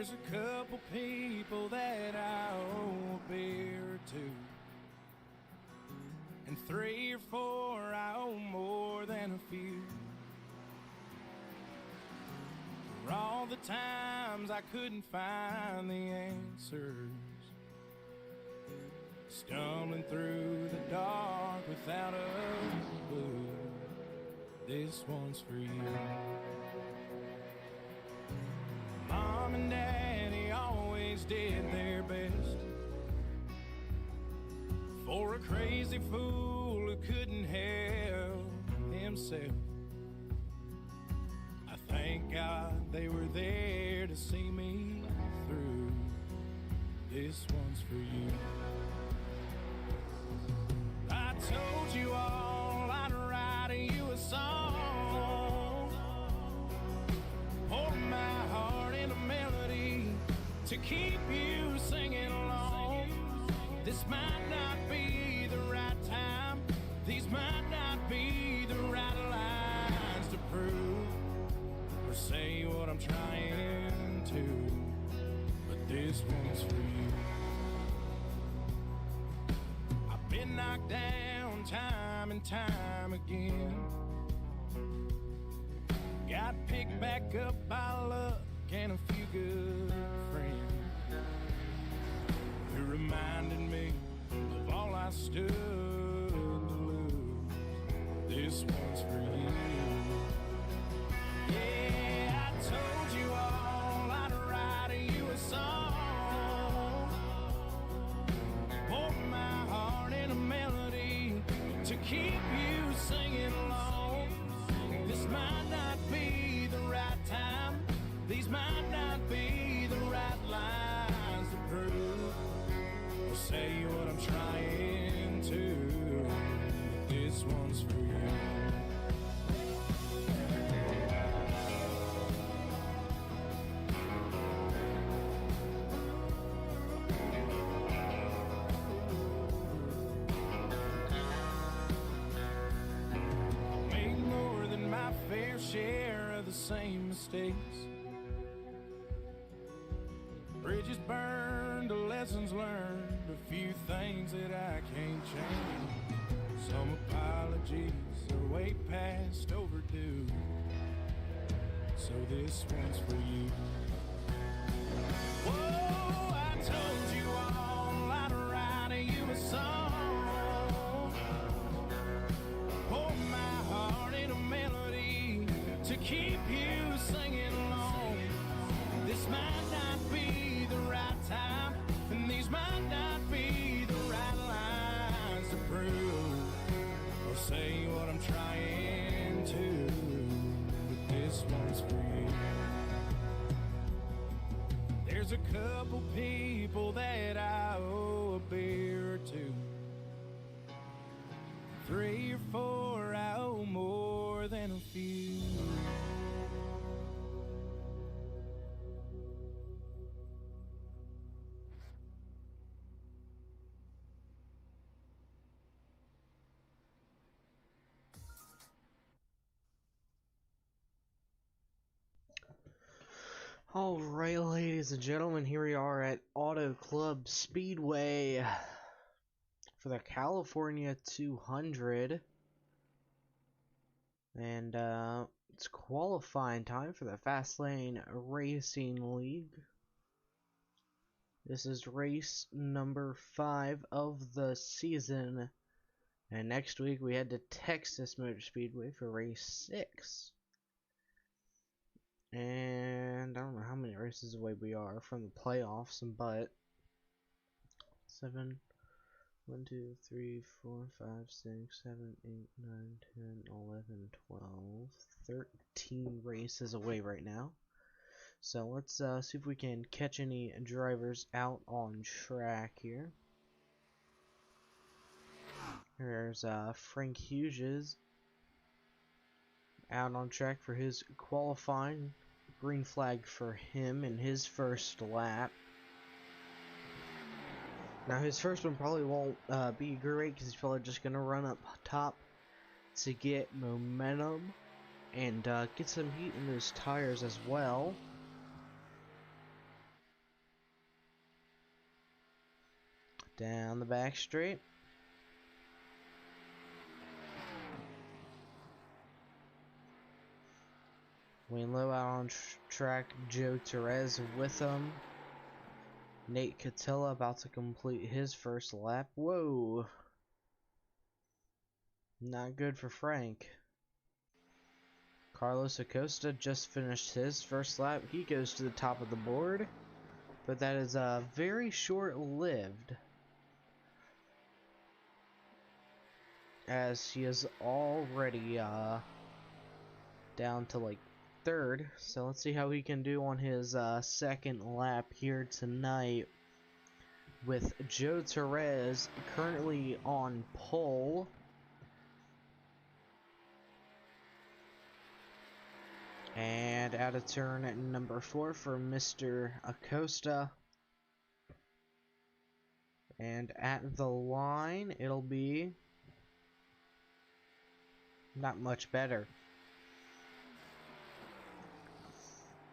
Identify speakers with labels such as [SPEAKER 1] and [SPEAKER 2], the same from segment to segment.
[SPEAKER 1] There's a couple people that I owe a beer to, and 3 or 4 I owe more than a few. For all the times I couldn't find the answers, stumbling through the dark without a clue. This one's for you. Mom and Daddy always did their best for a crazy fool who couldn't help himself. I thank God they were there to see me through. This one's for you. I told you all I'd write you a song, pour my heart in a melody to keep you singing along. This might not be the right time, these might not be the right lines to prove or say what I'm trying to, but this one's for you. I've been knocked down time and time again, got picked back up by luck and a few good friends who reminded me of all I stood to lose. This one's for you. Yeah, I told you all I'd write you a song, pour my heart in a melody to keep you singing along. This might not be the right time, these might not be the right lines to prove or say what I'm trying to. This one's for you. Made more than my fair share of the same mistakes. Bridges burned, lessons learned, a few things that I can't change. Some apologies are way past overdue, so this one's for you. Whoa, I told you all I'd write you a song, pour my heart in a melody to keep you singing along. This might not be the right time, and these might not be the right lines to prove or say what I'm trying to, but this one's for you. There's a couple people that I owe a beer to, 3 or 4 I owe more than a few.
[SPEAKER 2] Alright, ladies and gentlemen, here we are at Auto Club Speedway for the California 200. And it's qualifying time for the Fastlane Racing League. This is race number 5 of the season. And next week we head to Texas Motor Speedway for race 6. And I don't know how many races away we are from the playoffs, but 7, 1, 2, 3, 4, 5, 6, 7, 8, 9, 10, 11, 12, 13 races away right now. So let's see if we can catch any drivers out on track here. There's Frank Hughes out on track for his qualifying. Green flag for him in his first lap. Now his first one probably won't be great because he's probably just going to run up top to get momentum and get some heat in those tires as well. Down the back straight. Wayne Lowe out on track. Joe Torres with him. Nate Catilla about to complete his first lap. Whoa. Not good for Frank. Carlos Acosta just finished his first lap. He goes to the top of the board. But that is very short-lived, as he is already down to like third. So let's see how he can do on his second lap here tonight, with Joe Torres currently on pole. And out of turn at number 4 for Mr. Acosta. And at the line, it'll be not much better.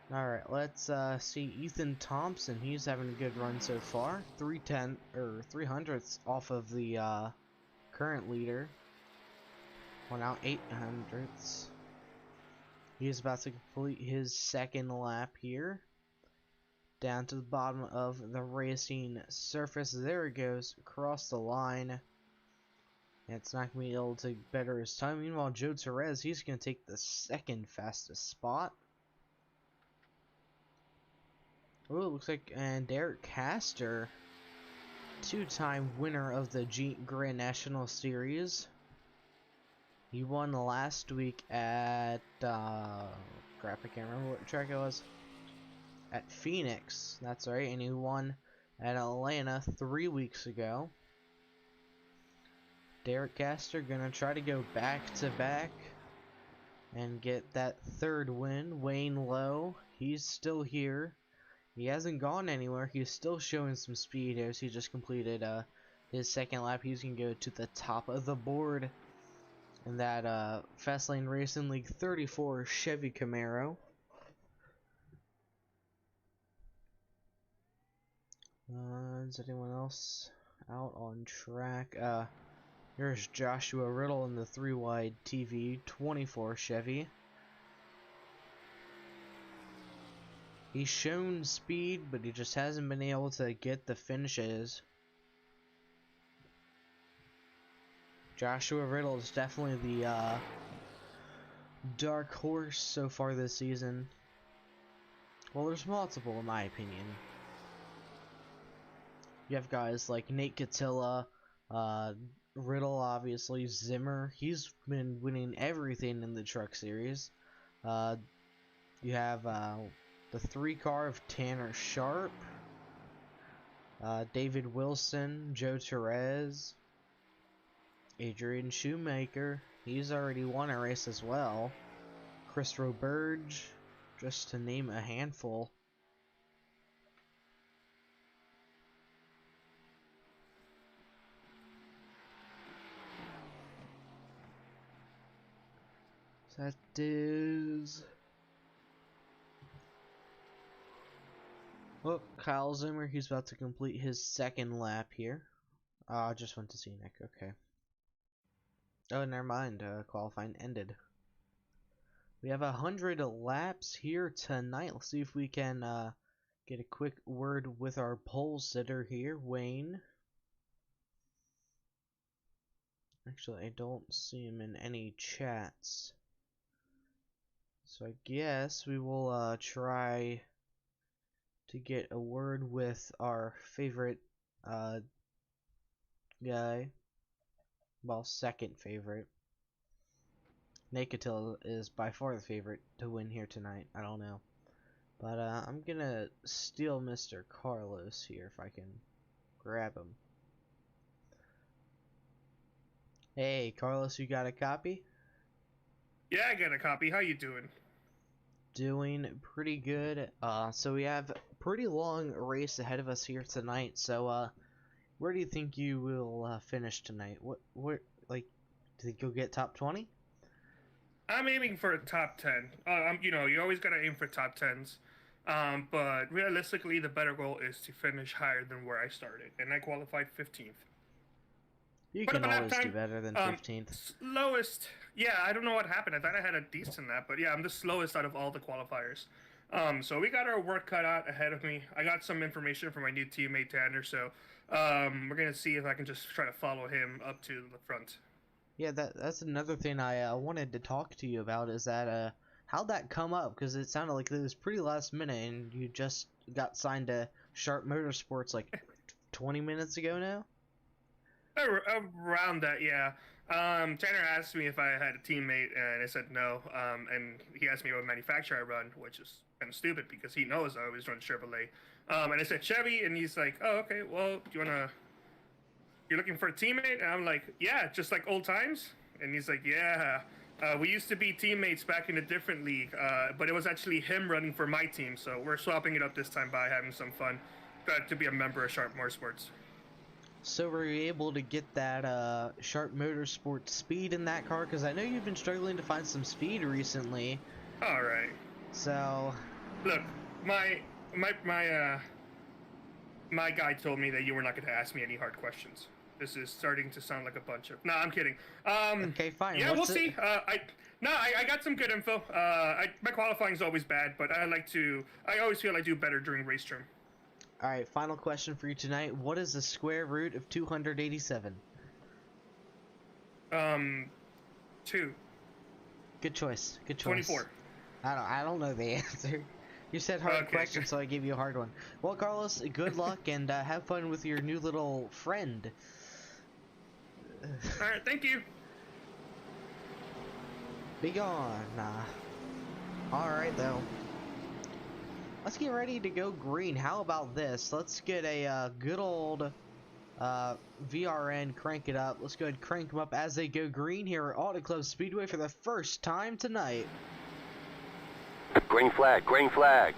[SPEAKER 2] Alright, let's see Ethan Thompson. He's having a good run so far. 3/10 off of the current leader. Well, now 8/100. He's about to complete his second lap here. Down to the bottom of the racing surface. There it goes, across the line. And it's not going to be able to better his time. Meanwhile, Joe Torres, he's going to take the second fastest spot. Oh, it looks like, and Derek Castor, two-time winner of the Grand National Series. He won last week at, crap, I can't remember what track it was. At Phoenix, that's right, and he won at Atlanta 3 weeks ago. Derek Castor gonna try to go back-to-back and get that third win. Wayne Lowe, he's still here. He hasn't gone anywhere. He's still showing some speed as he just completed his second lap. He's gonna go to the top of the board in that Fastlane Racing League 34 Chevy Camaro. Is anyone else out on track? Here's Joshua Riddle in the 3-wide TV 24 Chevy. He's shown speed, but he just hasn't been able to get the finishes. Joshua Riddle is definitely the dark horse so far this season. Well, there's multiple in my opinion. You have guys like Nate Catilla, Riddle, obviously, Zimmer. He's been winning everything in the truck series. You have the 3-car of Tanner Sharp, David Wilson, Joe Torres, Adrian Shoemaker. He's already won a race as well. Chris Roberge, just to name a handful. That is... Oh, Kyle Zimmer, he's about to complete his second lap here. I just went to see Nick, okay. Oh, never mind, qualifying ended. We have 100 laps here tonight. Let's see if we can get a quick word with our pole sitter here, Wayne. Actually, I don't see him in any chats. So I guess we will try to get a word with our favorite guy. Well, second favorite. Nakatil is by far the favorite to win here tonight. I don't know. But I'm gonna steal Mr. Carlos here if I can grab him. Hey, Carlos, you got a copy?
[SPEAKER 3] Yeah, I got a copy. How you doing?
[SPEAKER 2] Doing pretty good. So we have a pretty long race ahead of us here tonight. So, where do you think you will finish tonight? What, like, do you think you'll get top 20?
[SPEAKER 3] I'm aiming for a top 10. You know, you always gotta aim for top 10s. But realistically, the better goal is to finish higher than where I started, and I qualified 15th.
[SPEAKER 2] You
[SPEAKER 3] Put up
[SPEAKER 2] can
[SPEAKER 3] a lap
[SPEAKER 2] always do
[SPEAKER 3] time.
[SPEAKER 2] better than 15th.
[SPEAKER 3] Slowest. Yeah, I don't know what happened. I thought I had a decent lap, but yeah, I'm the slowest out of all the qualifiers. So we got our work cut out ahead of me. I got some information from my new teammate Tanner, so we're gonna see if I can just try to follow him up to the front.
[SPEAKER 2] Yeah, that's another thing I wanted to talk to you about is that how'd that come up? Because it sounded like it was pretty last minute, and you just got signed to Sharp Motorsports like 20 minutes ago now.
[SPEAKER 3] Around that, yeah. Tanner asked me if I had a teammate, and I said no. And he asked me what manufacturer I run, which is kind of stupid because he knows I always run Chevrolet. And I said Chevy, and he's like, "Oh, okay. Well, do you wanna? You're looking for a teammate?" And I'm like, "Yeah, just like old times." And he's like, "Yeah. We used to be teammates back in a different league, but it was actually him running for my team. So we're swapping it up this time by having some fun. Got to be a member of Sharp Motorsports."
[SPEAKER 2] So were you able to get that Sharp Motorsport speed in that car? Because I know you've been struggling to find some speed recently.
[SPEAKER 3] All right.
[SPEAKER 2] So
[SPEAKER 3] Look, my my my uh my guy told me that you were not going to ask me any hard questions. This is starting to sound like a bunch of. No, I'm kidding.
[SPEAKER 2] okay, fine.
[SPEAKER 3] Yeah,
[SPEAKER 2] What's
[SPEAKER 3] we'll see. I got some good info. My qualifying is always bad, but I always feel I do better during race term.
[SPEAKER 2] All right, final question for you tonight. What is the square root of 287?
[SPEAKER 3] 2.
[SPEAKER 2] Good choice. Good choice.
[SPEAKER 3] 24.
[SPEAKER 2] I don't know the answer. You said hard
[SPEAKER 3] Okay,
[SPEAKER 2] question, so I gave you a hard one. Well, Carlos, good luck and have fun with your new little friend.
[SPEAKER 3] All right, thank you.
[SPEAKER 2] Be gone. Alright, though. Let's get ready to go green. How about this? Let's get a good old VRN, crank it up. Let's go ahead and crank them up as they go green here at Auto Club Speedway for the first time tonight.
[SPEAKER 4] Green flag, green flag.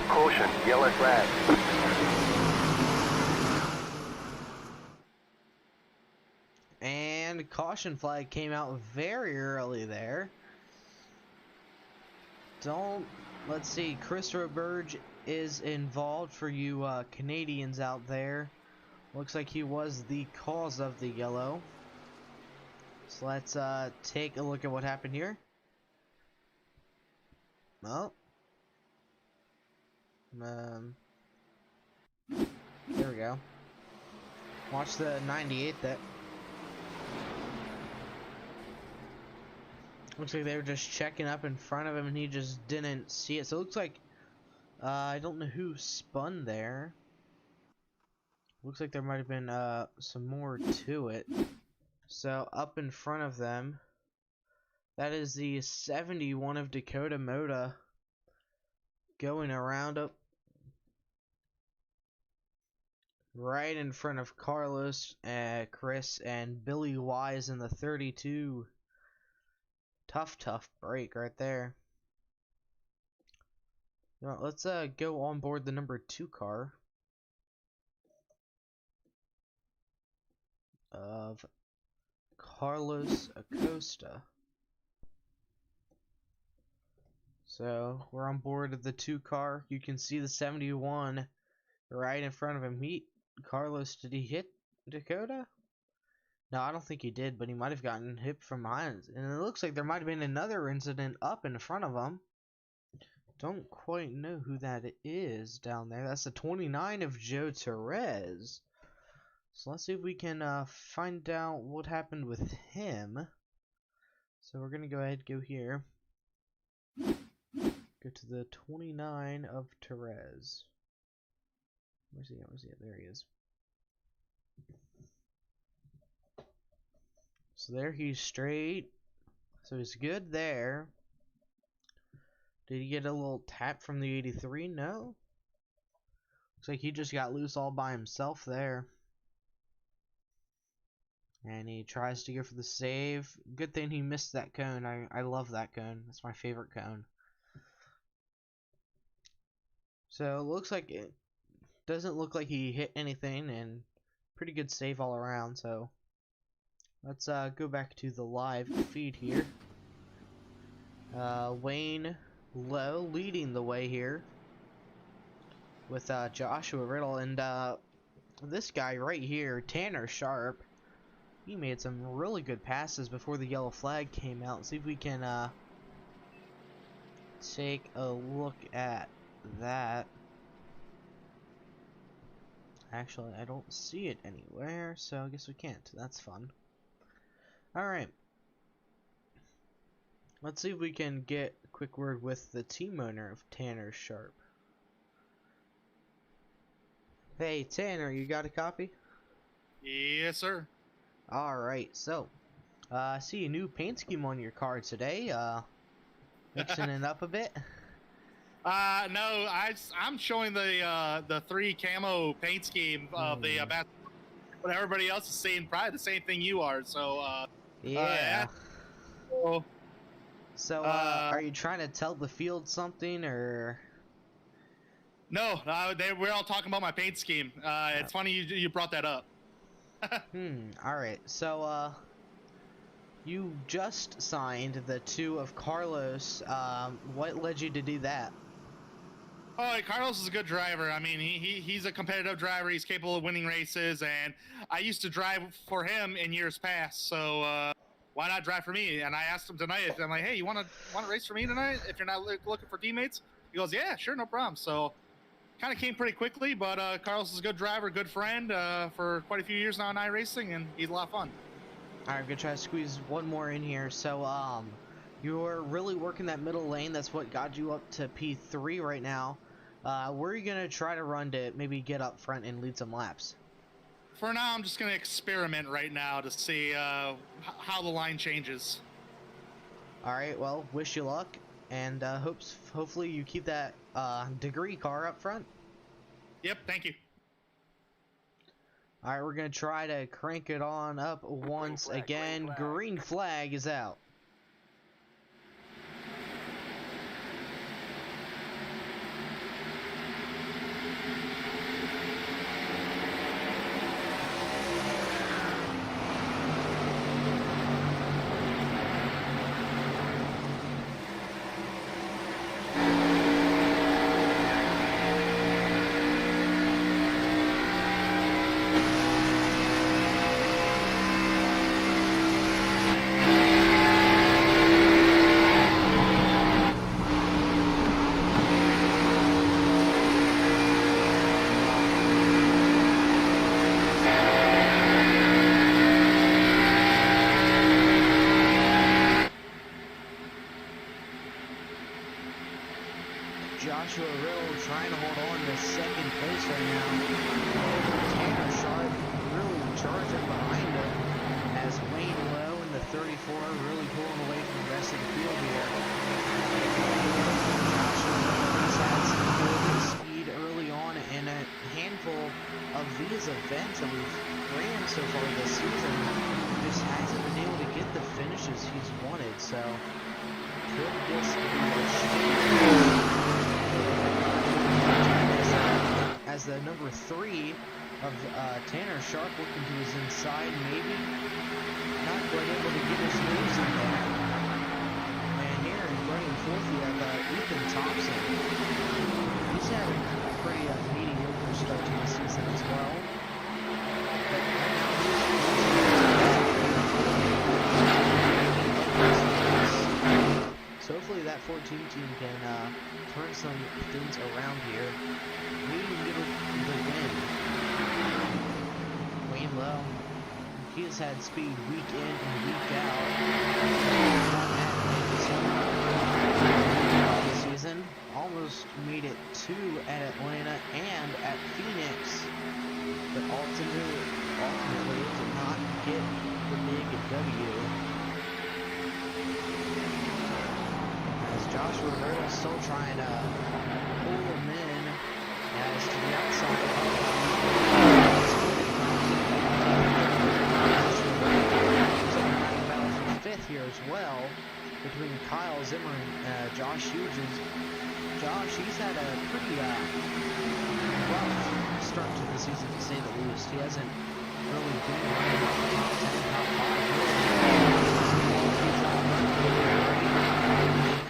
[SPEAKER 4] Caution, yellow flag.
[SPEAKER 2] And caution flag came out very early there. Let's see, Chris Roberge is involved for you Canadians out there. Looks like he was the cause of the yellow. So let's take a look at what happened here. Well, there we go. Watch the 98 that. Looks like they were just checking up in front of him and he just didn't see it. So it looks like, I don't know who spun there. Looks like there might have been some more to it. So up in front of them, that is the 71 of Dakota Moda going around up right in front of Carlos, Chris, and Billy Wise in the 32. Tough break right there. Now, let's go on board the number 2 car of Carlos Acosta. So we're on board of the 2 car. You can see the 71 right in front of him. Carlos, did he hit Dakota? No, I don't think he did, but he might have gotten hit from behind. And it looks like there might have been another incident up in front of him. Don't quite know who that is down there. That's the 29 of Joe Torres. So let's see if we can find out what happened with him. So we're going to go ahead and go here. Go to the 29 of Torres. Where's he at? Where's he at? There he is. So there he's straight. So he's good there. Did he get a little tap from the 83? No. Looks like he just got loose all by himself there. And he tries to go for the save. Good thing he missed that cone. I love that cone. That's my favorite cone. So it looks like it doesn't look like he hit anything, and pretty good save all around. So let's go back to the live feed here. Wayne Lowe leading the way here with Joshua Riddle, and this guy right here, Tanner Sharp. He made some really good passes before the yellow flag came out. Let's see if we can take a look at that. Actually, I don't see it anywhere, so I guess we can't. That's fun. Alright. Let's see if we can get a quick word with the team owner of Tanner Sharp. Hey, Tanner, you got a copy?
[SPEAKER 5] Yes, sir.
[SPEAKER 2] Alright, so, I see a new paint scheme on your car today, mixing it up a bit.
[SPEAKER 5] No, I'm showing the 3 camo paint scheme of the what everybody else is seeing, probably the same thing you are, so,
[SPEAKER 2] Yeah. So,
[SPEAKER 5] Uh,
[SPEAKER 2] are you trying to tell the field something, or?
[SPEAKER 5] No, we're all talking about my paint scheme. It's funny you brought that up.
[SPEAKER 2] Alright, so, you just signed the 2 of Carlos. What led you to do that?
[SPEAKER 5] Oh, Carlos is a good driver. I mean, he's a competitive driver. He's capable of winning races, and I used to drive for him in years past. So why not drive for me? And I asked him tonight. I'm like, hey, you want to race for me tonight? If you're not looking for teammates, he goes, yeah, sure, no problem. So kind of came pretty quickly, but Carlos is a good driver, good friend for quite a few years now in iRacing, and he's a lot of fun.
[SPEAKER 2] Alright, I'm gonna try to squeeze one more in here. So, you're really working that middle lane. That's what got you up to P3 right now. Where are you gonna try to run to maybe get up front and lead some laps?
[SPEAKER 5] For now, I'm just going to experiment right now to see how the line changes.
[SPEAKER 2] Alright, well, wish you luck, and hopefully you keep that degree car up front.
[SPEAKER 5] Yep, thank you.
[SPEAKER 2] Alright, we're gonna try to crank it on up once again. Green flag is out. Joshua Riddle trying to hold on to second place right now. Tanner Sharp really charging behind him as Wayne Lowe in the 34 really pulling away from the rest of the field here. Joshua Riddle has had some good speed early on in a handful of these events that we've ran so far this season. Just hasn't been able to get the finishes he's wanted, so could this be a as the number 3 of Tanner Sharp looking to his inside, maybe not quite able to get his moves in there. And here running fourth we have Ethan Thompson. He's having a pretty mediocre start to the season as well. But right now so hopefully that 14 team can turn some things around here. Maybe even get the win. Wayne Lowe, he has had speed week in and week out. This season, almost made it 2 at Atlanta and at Phoenix, but ultimately did not get the big W. As Joshua Riddle still trying to pull him in. As to the outside between Kyle Zimmer and Josh Hughes. Josh, he's had a pretty rough start to the season, to say the least. He hasn't really been running top 10, top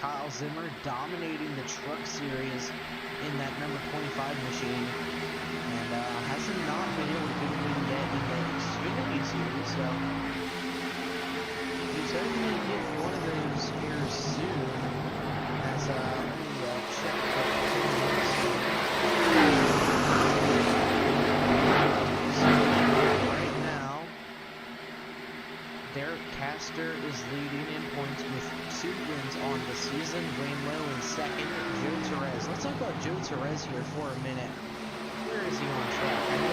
[SPEAKER 2] 5. Kyle Zimmer dominating the truck series in that number 25 machine, and hasn't not been able to get a win yet in the Xfinity series, so he's hoping to get one of those here soon. As let me check the right now, Derek Castor is leading in points with 2 wins on the season. Wayne Lowe in second. Joe Torres. Let's talk about Joe Torres here for a minute. Where is he on track? I know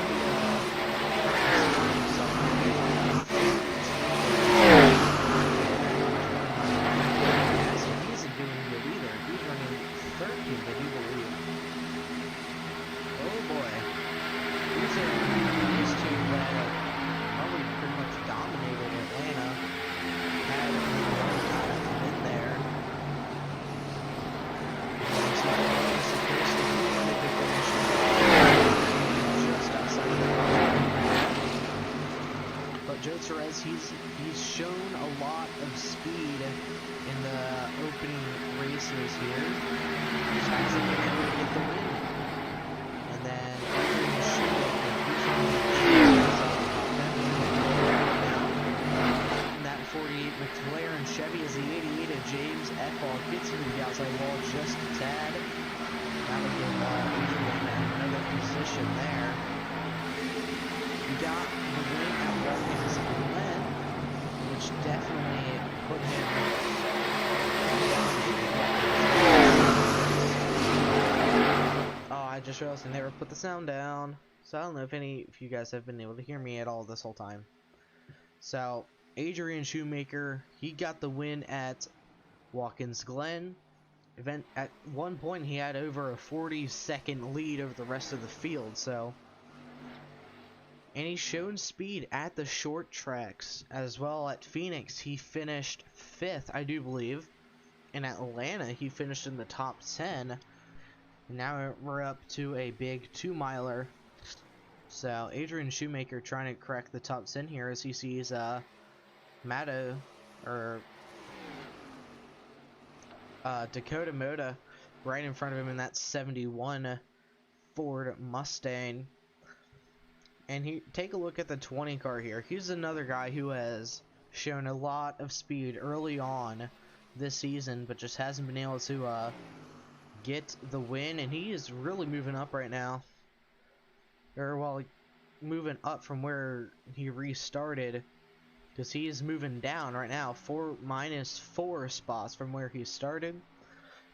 [SPEAKER 2] he isn't doing good either. He's running 13th, I do believe. Oh boy. These are these two that probably pretty much dominated Atlanta. Had in there. Just outside of the but Joe Torres, he's shown a lot of speed in the opening races here. Just hasn't been able to get the win. And then that 48 McLaren Chevy is the 88 of James Ethel gets into the outside wall just a tad. That would give another position there. We got the win at Watkins Glen, which definitely put him I just realized I never put the sound down. So I don't know if any of you guys have been able to hear me at all this whole time. So Adrian Shoemaker, he got the win at Watkins Glen. At one point he had over a 40-second lead over the rest of the field, so, and he's shown speed at the short tracks as well. At Phoenix he finished 5th, I do believe. In Atlanta he finished in the top 10. And now we're up to a big 2-miler. So Adrian Shoemaker trying to crack the top 10 here as he sees Dakota Moda right in front of him in that 71 Ford Mustang. And take a look at the 20 car here. He's another guy who has shown a lot of speed early on this season, but just hasn't been able to get the win. And he is really moving up right now, moving up from where he restarted, because he is moving down right now, -4 spots from where he started.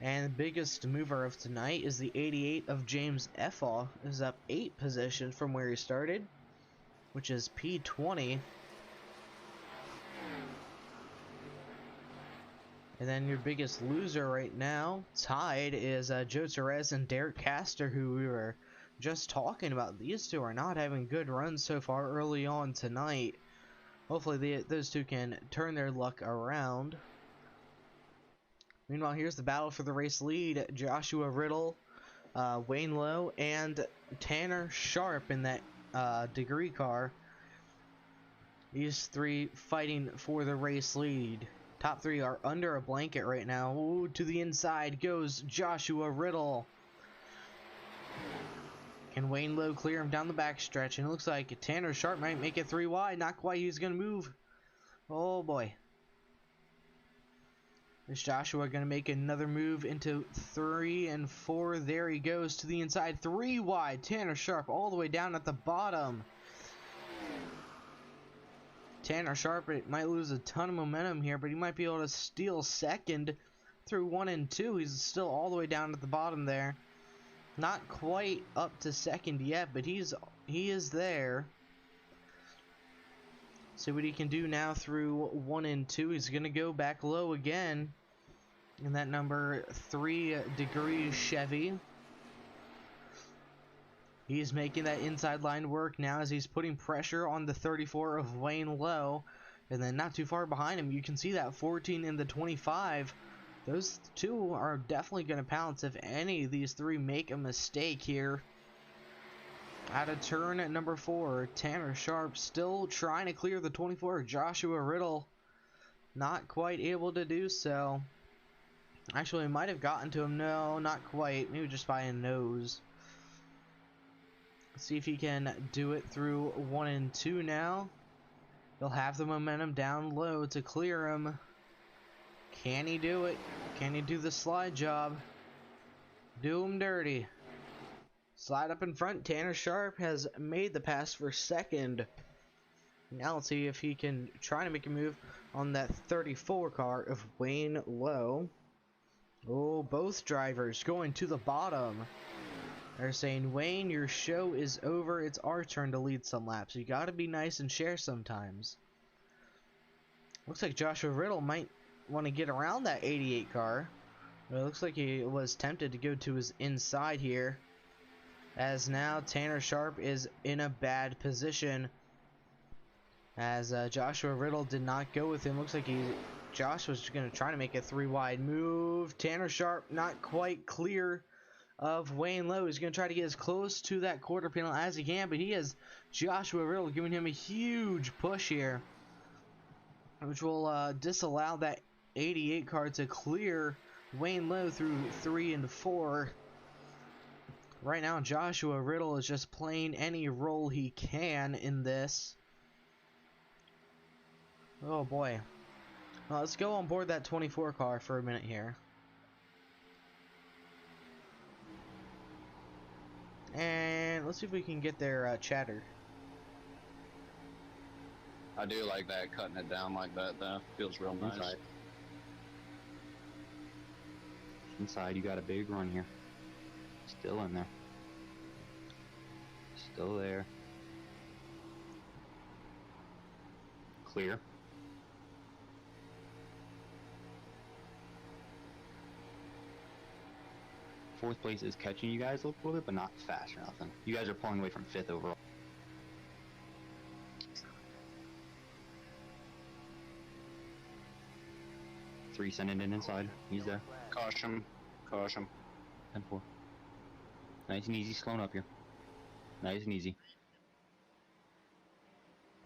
[SPEAKER 2] And the biggest mover of tonight is the 88 of James Ethel, is up 8 positions from where he started, which is P20. And then your biggest loser right now, tied, is Joe Torres and Derek Castor, who we were just talking about. These two are not having good runs so far early on tonight. Hopefully those two can turn their luck around. Meanwhile, here's the battle for the race lead. Joshua Riddle, Wayne Lowe, and Tanner Sharp in that degree car. These three fighting for the race lead. Top 3 are under a blanket right now. Ooh, to the inside goes Joshua Riddle. Can Wayne Lowe clear him down the backstretch? And it looks like Tanner Sharp might make it 3 wide. Not quite. He's going to move. Oh boy. Is Joshua going to make another move into 3 and 4? There he goes to the inside. 3 wide. Tanner Sharp all the way down at the bottom. Tanner Sharp might lose a ton of momentum here, but he might be able to steal second through 1 and 2. He's still all the way down at the bottom there. Not quite up to second yet, but he is there. See what he can do now through 1 and 2. He's going to go back low again in that number 3 degree Chevy. He's making that inside line work now as he's putting pressure on the 34 of Wayne Lowe. And then not too far behind him, you can see that 14 and the 25. Those two are definitely going to pounce if any of these three make a mistake here. Out of turn at number 4, Tanner Sharp still trying to clear the 24. Joshua Riddle not quite able to do so. Actually, might have gotten to him. No, not quite. Maybe just by a nose. Let's see if he can do it through 1 and 2 now. He'll have the momentum down low to clear him. Can he do it? Can he do the slide job? Do him dirty. Slide up in front. Tanner Sharp has made the pass for second. Now let's see if he can try to make a move on that 34 car of Wayne Lowe. Oh, both drivers going to the bottom. They're saying, Wayne, your show is over. It's our turn to lead some laps. You gotta be nice and share sometimes. Looks like Joshua Riddle might want to get around that 88 car. But it looks like he was tempted to go to his inside here. As now Tanner Sharp is in a bad position. As Joshua Riddle did not go with him. Looks like Josh was going to try to make a 3 wide move. Tanner Sharp not quite clear of Wayne Lowe. He's going to try to get as close to that quarter panel as he can, but he has Joshua Riddle giving him a huge push here, which will disallow that 88 car to clear Wayne Lowe through 3 and 4. Right now, Joshua Riddle is just playing any role he can in this. Oh boy. Well, let's go on board that 24 car for a minute here. And let's see if we can get their chatter.
[SPEAKER 6] I do like that, cutting it down like that, though. Feels real nice.
[SPEAKER 7] Inside. Inside, you got a big run here. Still in there. Still there. Clear. Fourth place is catching you guys a little bit, but not fast or nothing. You guys are pulling away from 5th overall. Three sending in inside. He's there.
[SPEAKER 6] Caution. Caution.
[SPEAKER 7] 10-4. Nice and easy, slowing up here. Nice and easy.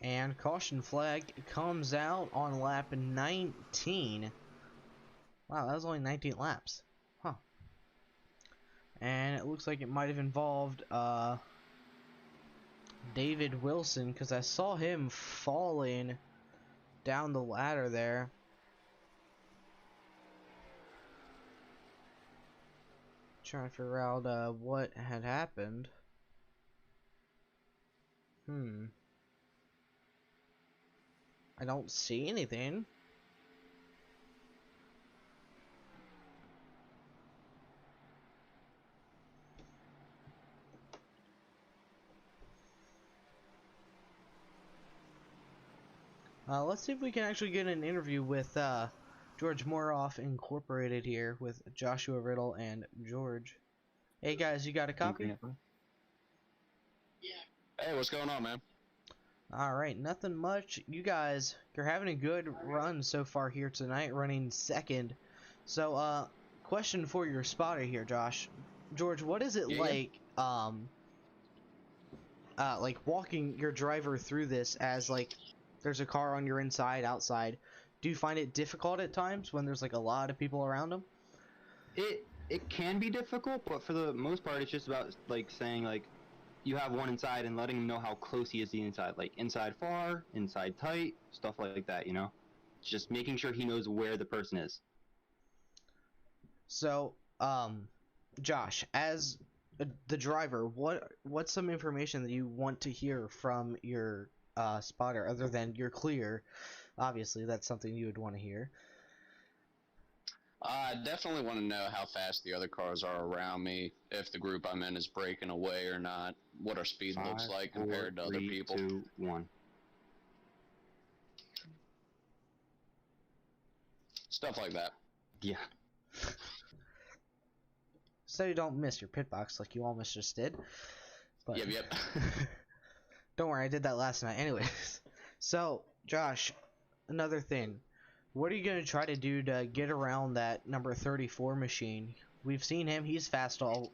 [SPEAKER 2] And caution flag comes out on lap 19. Wow, that was only 19 laps. Huh. And it looks like it might have involved David Wilson, because I saw him falling down the ladder there. Trying to figure out what had happened. I don't see anything. Let's see if we can actually get an interview with George Moroff Incorporated here with Joshua Riddle and George. Hey guys, you got a copy?
[SPEAKER 6] Hey, what's going on, man?
[SPEAKER 2] Alright, nothing much. You guys, you're having a good run so far here tonight, running second. So, question for your spotter here, Josh. George, what is it like walking your driver through this as, like, there's a car on your inside, outside? Do you find it difficult at times when there's, like, a lot of people around them?
[SPEAKER 7] It can be difficult, but for the most part, it's just about, like, saying, like, you have one inside and letting him know how close he is to the inside. Like, inside far, inside tight, stuff like that, you know? Just making sure he knows where the person is.
[SPEAKER 2] So, Josh, as the driver, what's some information that you want to hear from your spotter other than you're clear? Obviously, that's something you would want to hear.
[SPEAKER 6] I definitely want to know how fast the other cars are around me, if the group I'm in is breaking away or not, what our speed looks like compared to other people.
[SPEAKER 7] 2, 1.
[SPEAKER 6] Stuff like that.
[SPEAKER 7] Yeah.
[SPEAKER 2] So you don't miss your pit box like you almost just did. But
[SPEAKER 6] Yep.
[SPEAKER 2] don't worry, I did that last night anyways. So, Josh, another thing. What are you going to try to do to get around that number 34 machine? We've seen him, he's fast all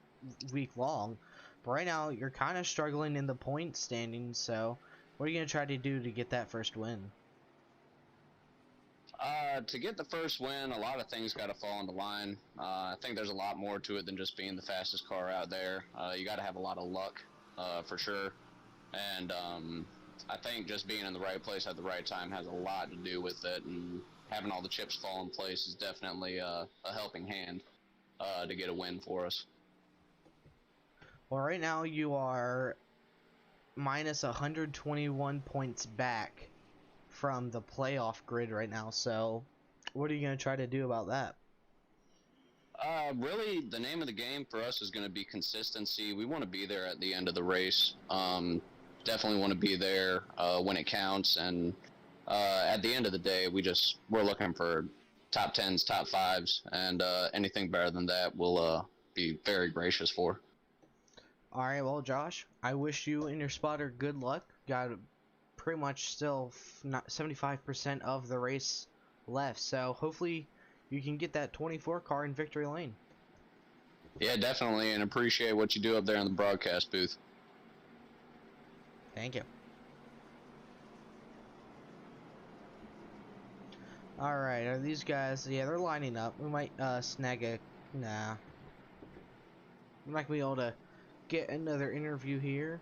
[SPEAKER 2] week long. But right now, you're kind of struggling in the point standings, so what are you going to try to do to get that first win?
[SPEAKER 6] To get the first win, a lot of things got to fall into line. I think there's a lot more to it than just being the fastest car out there. You got to have a lot of luck, for sure. And I think just being in the right place at the right time has a lot to do with it. And having all the chips fall in place is definitely a helping hand to get a win for us.
[SPEAKER 2] Well, right now you are minus 121 points back from the playoff grid right now, so what are you going to try to do about that?
[SPEAKER 6] Really, the name of the game for us is going to be consistency. We want to be there at the end of the race. Definitely want to be there when it counts, and at the end of the day, we're looking for top 10s, top 5s, and anything better than that we'll be very gracious for.
[SPEAKER 2] Alright, well, Josh, I wish you and your spotter good luck. Got pretty much still not 75% of the race left, so hopefully you can get that 24 car in victory lane.
[SPEAKER 6] Yeah, definitely, and appreciate what you do up there in the broadcast booth.
[SPEAKER 2] Thank you. Alright, are these guys, yeah, they're lining up. We might snag a, nah. We might be able to get another interview here.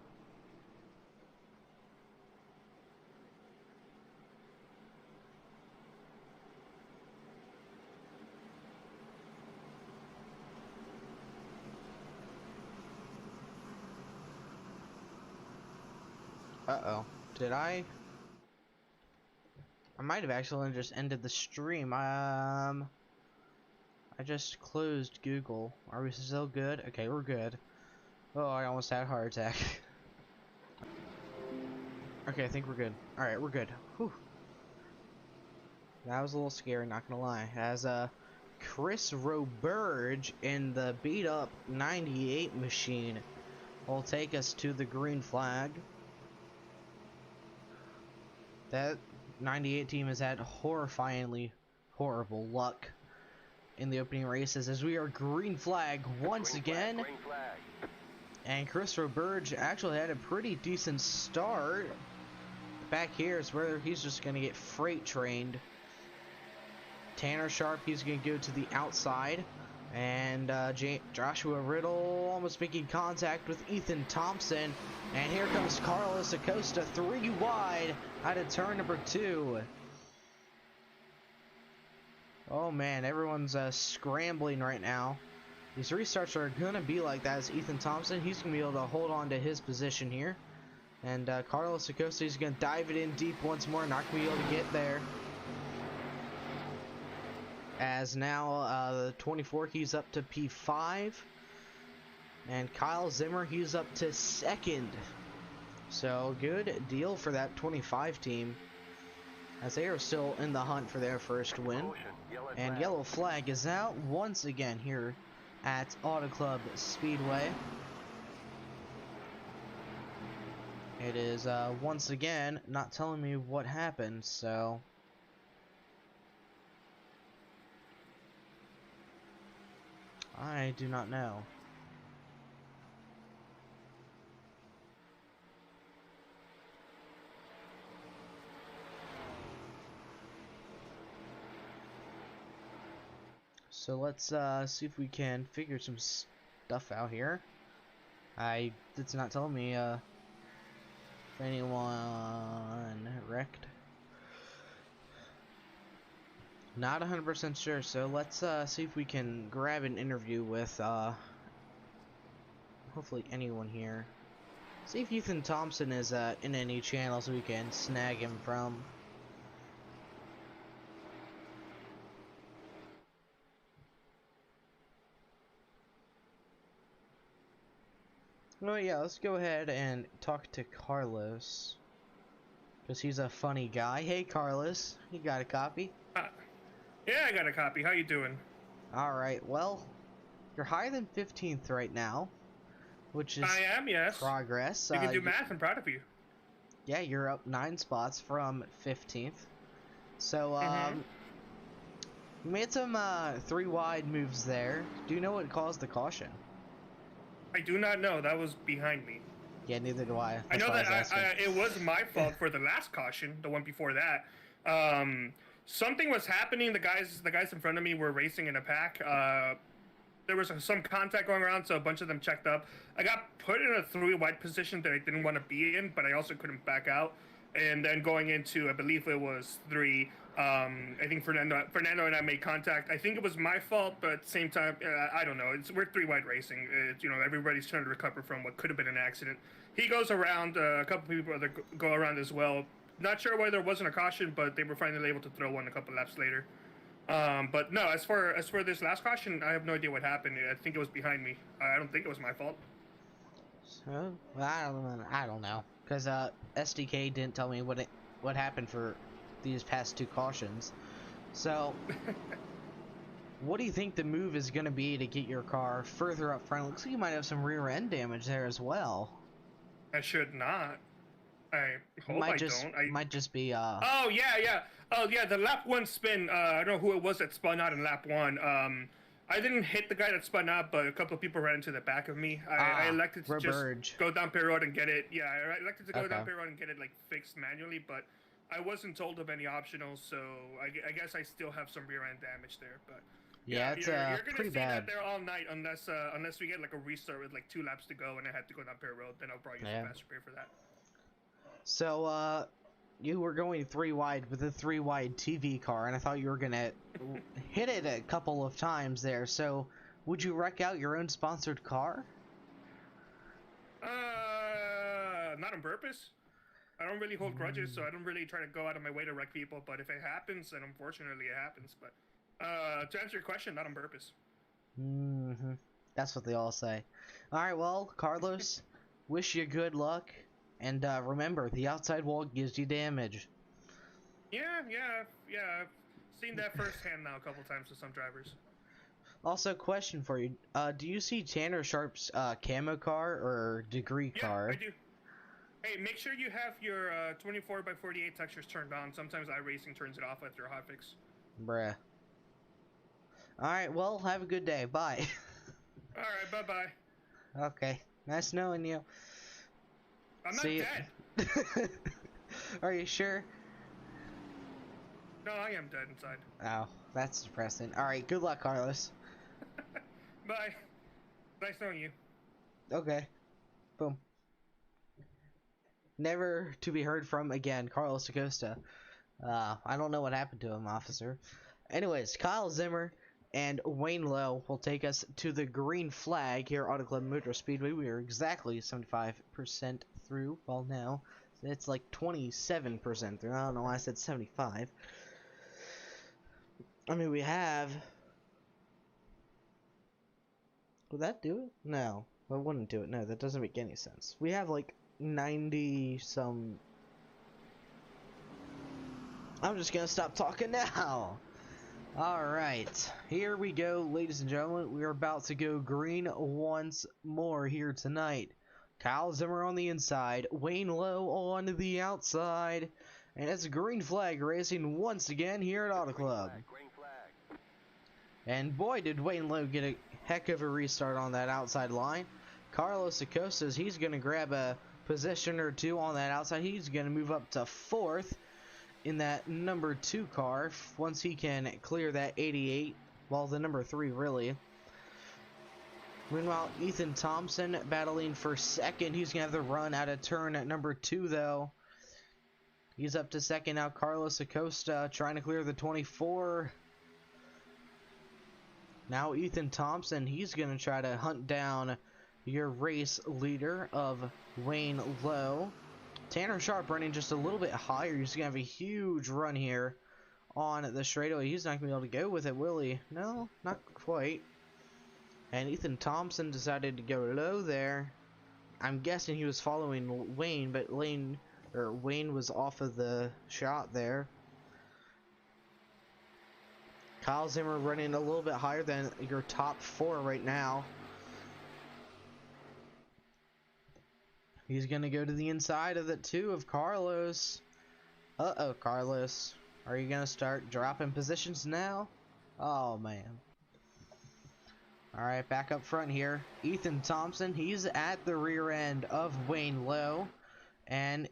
[SPEAKER 2] Uh-oh. Did I might have actually just ended the stream. I just closed Google. Are we still good? Okay, we're good. Oh, I almost had a heart attack. Okay, I think we're good. Alright, we're good. Whew. That was a little scary, not gonna lie. As Chris Roberge in the beat up 98 machine will take us to the green flag. That 98 team has had horrifyingly horrible luck in the opening races as we are green flag once again.
[SPEAKER 4] Green flag.
[SPEAKER 2] And Chris Roberge actually had a pretty decent start. Back here is where he's just going to get freight trained. Tanner Sharp, he's going to go to the outside. And Joshua Riddle almost making contact with Ethan Thompson. And here comes Carlos Acosta 3 wide out of turn number 2. Oh man, everyone's scrambling right now. These restarts are going to be like that as Ethan Thompson. He's going to be able to hold on to his position here. And Carlos Acosta is going to dive it in deep once more. Not going to be able to get there. As now the 24, he's up to P5. And Kyle Zimmer, he's up to 2nd. So good deal for that 25 team, as they are still in the hunt for their first win. And yellow flag is out once again here at Auto Club Speedway. It is once again not telling me what happened, so I do not know. So let's see if we can figure some stuff out here. It's not telling me if anyone wrecked. Not 100% sure, so let's see if we can grab an interview with hopefully anyone here. See if Ethan Thompson is in any channels we can snag him from. Oh yeah, let's go ahead and talk to Carlos, because he's a funny guy. Hey Carlos, you got a copy?
[SPEAKER 3] Yeah, I got a copy. How you doing?
[SPEAKER 2] Alright, well, you're higher than 15th right now, which is
[SPEAKER 3] I am, yes.
[SPEAKER 2] progress.
[SPEAKER 3] You can do math. I'm proud of you.
[SPEAKER 2] Yeah, you're up 9 spots from 15th. So, we made some 3 wide moves there. Do you know what caused the caution?
[SPEAKER 3] I do not know. That was behind me.
[SPEAKER 2] Yeah, neither do I.
[SPEAKER 3] I
[SPEAKER 2] That's
[SPEAKER 3] know
[SPEAKER 2] why I
[SPEAKER 3] that
[SPEAKER 2] was asking.
[SPEAKER 3] it was my fault for the last caution, the one before that. Something was happening. The guys in front of me were racing in a pack. There was some contact going around, so a bunch of them checked up. I got put in a 3 wide position that I didn't want to be in, but I also couldn't back out. And then going into, I believe it was 3. I think Fernando and I made contact. I think it was my fault, but at the same time, I don't know. We're 3 wide racing. It's, everybody's trying to recover from what could have been an accident. He goes around. A couple people that go around as well. Not sure why there wasn't a caution, but they were finally able to throw one a couple laps later. But no, as for this last caution, I have no idea what happened. I think it was behind me. I don't think it was my fault.
[SPEAKER 2] So, I don't know, because SDK didn't tell me what happened for these past 2 cautions. So, what do you think the move is going to be to get your car further up front? Looks like you might have some rear end damage there as well.
[SPEAKER 3] I should not. I hope I don't.
[SPEAKER 2] Might just be
[SPEAKER 3] Oh yeah. Oh yeah, the lap 1 spin. I don't know who it was that spun out in lap 1. I didn't hit the guy that spun out, but a couple of people ran into the back of me. I elected to just go down pit road and get it. Yeah, I elected to go down pit road and get it fixed manually, but I wasn't told of any optionals, so I guess I still have some rear end damage there. But
[SPEAKER 2] yeah, it's
[SPEAKER 3] you're gonna
[SPEAKER 2] pretty
[SPEAKER 3] see
[SPEAKER 2] bad.
[SPEAKER 3] that there all night unless we get a restart with 2 laps to go and I had to go down pit road. Then I'll probably use the faster pay for that.
[SPEAKER 2] So, you were going 3 wide with a 3 wide TV car, and I thought you were gonna hit it a couple of times there. So, would you wreck out your own sponsored car?
[SPEAKER 3] Not on purpose. I don't really hold grudges, so I don't really try to go out of my way to wreck people. But if it happens, then unfortunately it happens. But to answer your question, not on purpose.
[SPEAKER 2] That's what they all say. All right, well, Carlos, wish you good luck. And remember, the outside wall gives you damage.
[SPEAKER 3] Yeah. I've seen that firsthand now a couple times with some drivers.
[SPEAKER 2] Also, question for you: do you see Tanner Sharp's camo car or degree car?
[SPEAKER 3] Yeah, I do. Hey, make sure you have your 24x48 textures turned on. Sometimes iRacing turns it off with your hotfix.
[SPEAKER 2] Bruh. All right, well, have a good day. Bye.
[SPEAKER 3] All right, bye-bye.
[SPEAKER 2] Okay, nice knowing you.
[SPEAKER 3] I'm not dead.
[SPEAKER 2] Are you sure?
[SPEAKER 3] No, I am dead inside.
[SPEAKER 2] Oh, that's depressing. Alright, good luck, Carlos.
[SPEAKER 3] Bye. Nice knowing you.
[SPEAKER 2] Okay. Boom. Never to be heard from again, Carlos Acosta. I don't know what happened to him, officer. Anyways, Kyle Zimmer and Wayne Lowe will take us to the green flag here at Auto Club Motor Speedway. We are exactly 75% through. Well, now it's like 27% through. I don't know why I said 75. I mean, we have... Would that do it? No. That wouldn't do it. No, that doesn't make any sense. We have like 90 some... I'm just gonna stop talking now. Alright, here we go, ladies and gentlemen. We are about to go green once more here tonight. Kyle Zimmer on the inside, Wayne Lowe on the outside, and it's green flag racing once again here at Auto Club.
[SPEAKER 4] Green flag.
[SPEAKER 2] And boy, did Wayne Lowe get a heck of a restart on that outside line. Carlos Acosta's, he's going to grab a position or 2 on that outside. He's going to move up to 4th in that number 2 car once he can clear that 88. Well, the number 3 really. Meanwhile, Ethan Thompson battling for 2nd. He's going to have the run out of turn at number 2 though. He's up to 2nd now. Carlos Acosta trying to clear the 24. Now Ethan Thompson, he's going to try to hunt down your race leader of Wayne Lowe. Tanner Sharp running just a little bit higher. He's going to have a huge run here on the straightaway. He's not going to be able to go with it, will he? No, not quite. And Ethan Thompson decided to go low there. I'm guessing he was following Wayne, but Wayne was off of the shot there. Kyle Zimmer running a little bit higher than your top 4 right now. He's going to go to the inside of the 2 of Carlos. Uh-oh, Carlos. Are you gonna start dropping positions now? Oh man. Alright, back up front here. Ethan Thompson, he's at the rear end of Wayne Lowe. And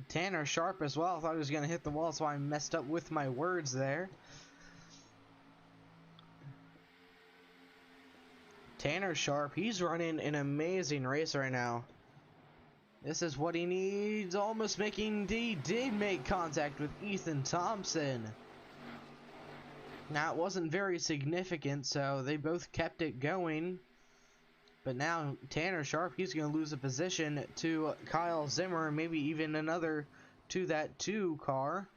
[SPEAKER 2] Tanner Sharp as well. I thought he was gonna hit the wall, so I messed up with my words there. Tanner Sharp, he's running an amazing race right now. This is what he needs, almost making did make contact with Ethan Thompson. Now, it wasn't very significant, so they both kept it going. But now, Tanner Sharp, he's going to lose a position to Kyle Zimmer, maybe even another to that 2 car.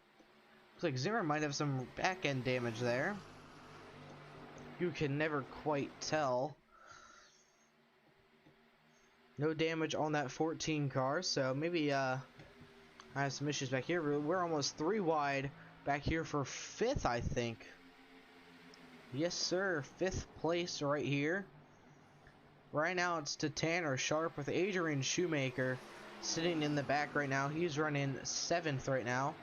[SPEAKER 2] Looks like Zimmer might have some back-end damage there. You can never quite tell. No damage on that 14 car, so maybe I have some issues back here. We're almost 3 wide back here for 5th, I think. Yes, sir. 5th place right here. Right now it's to Tanner Sharp with Adrian Shoemaker sitting in the back right now. He's running 7th right now.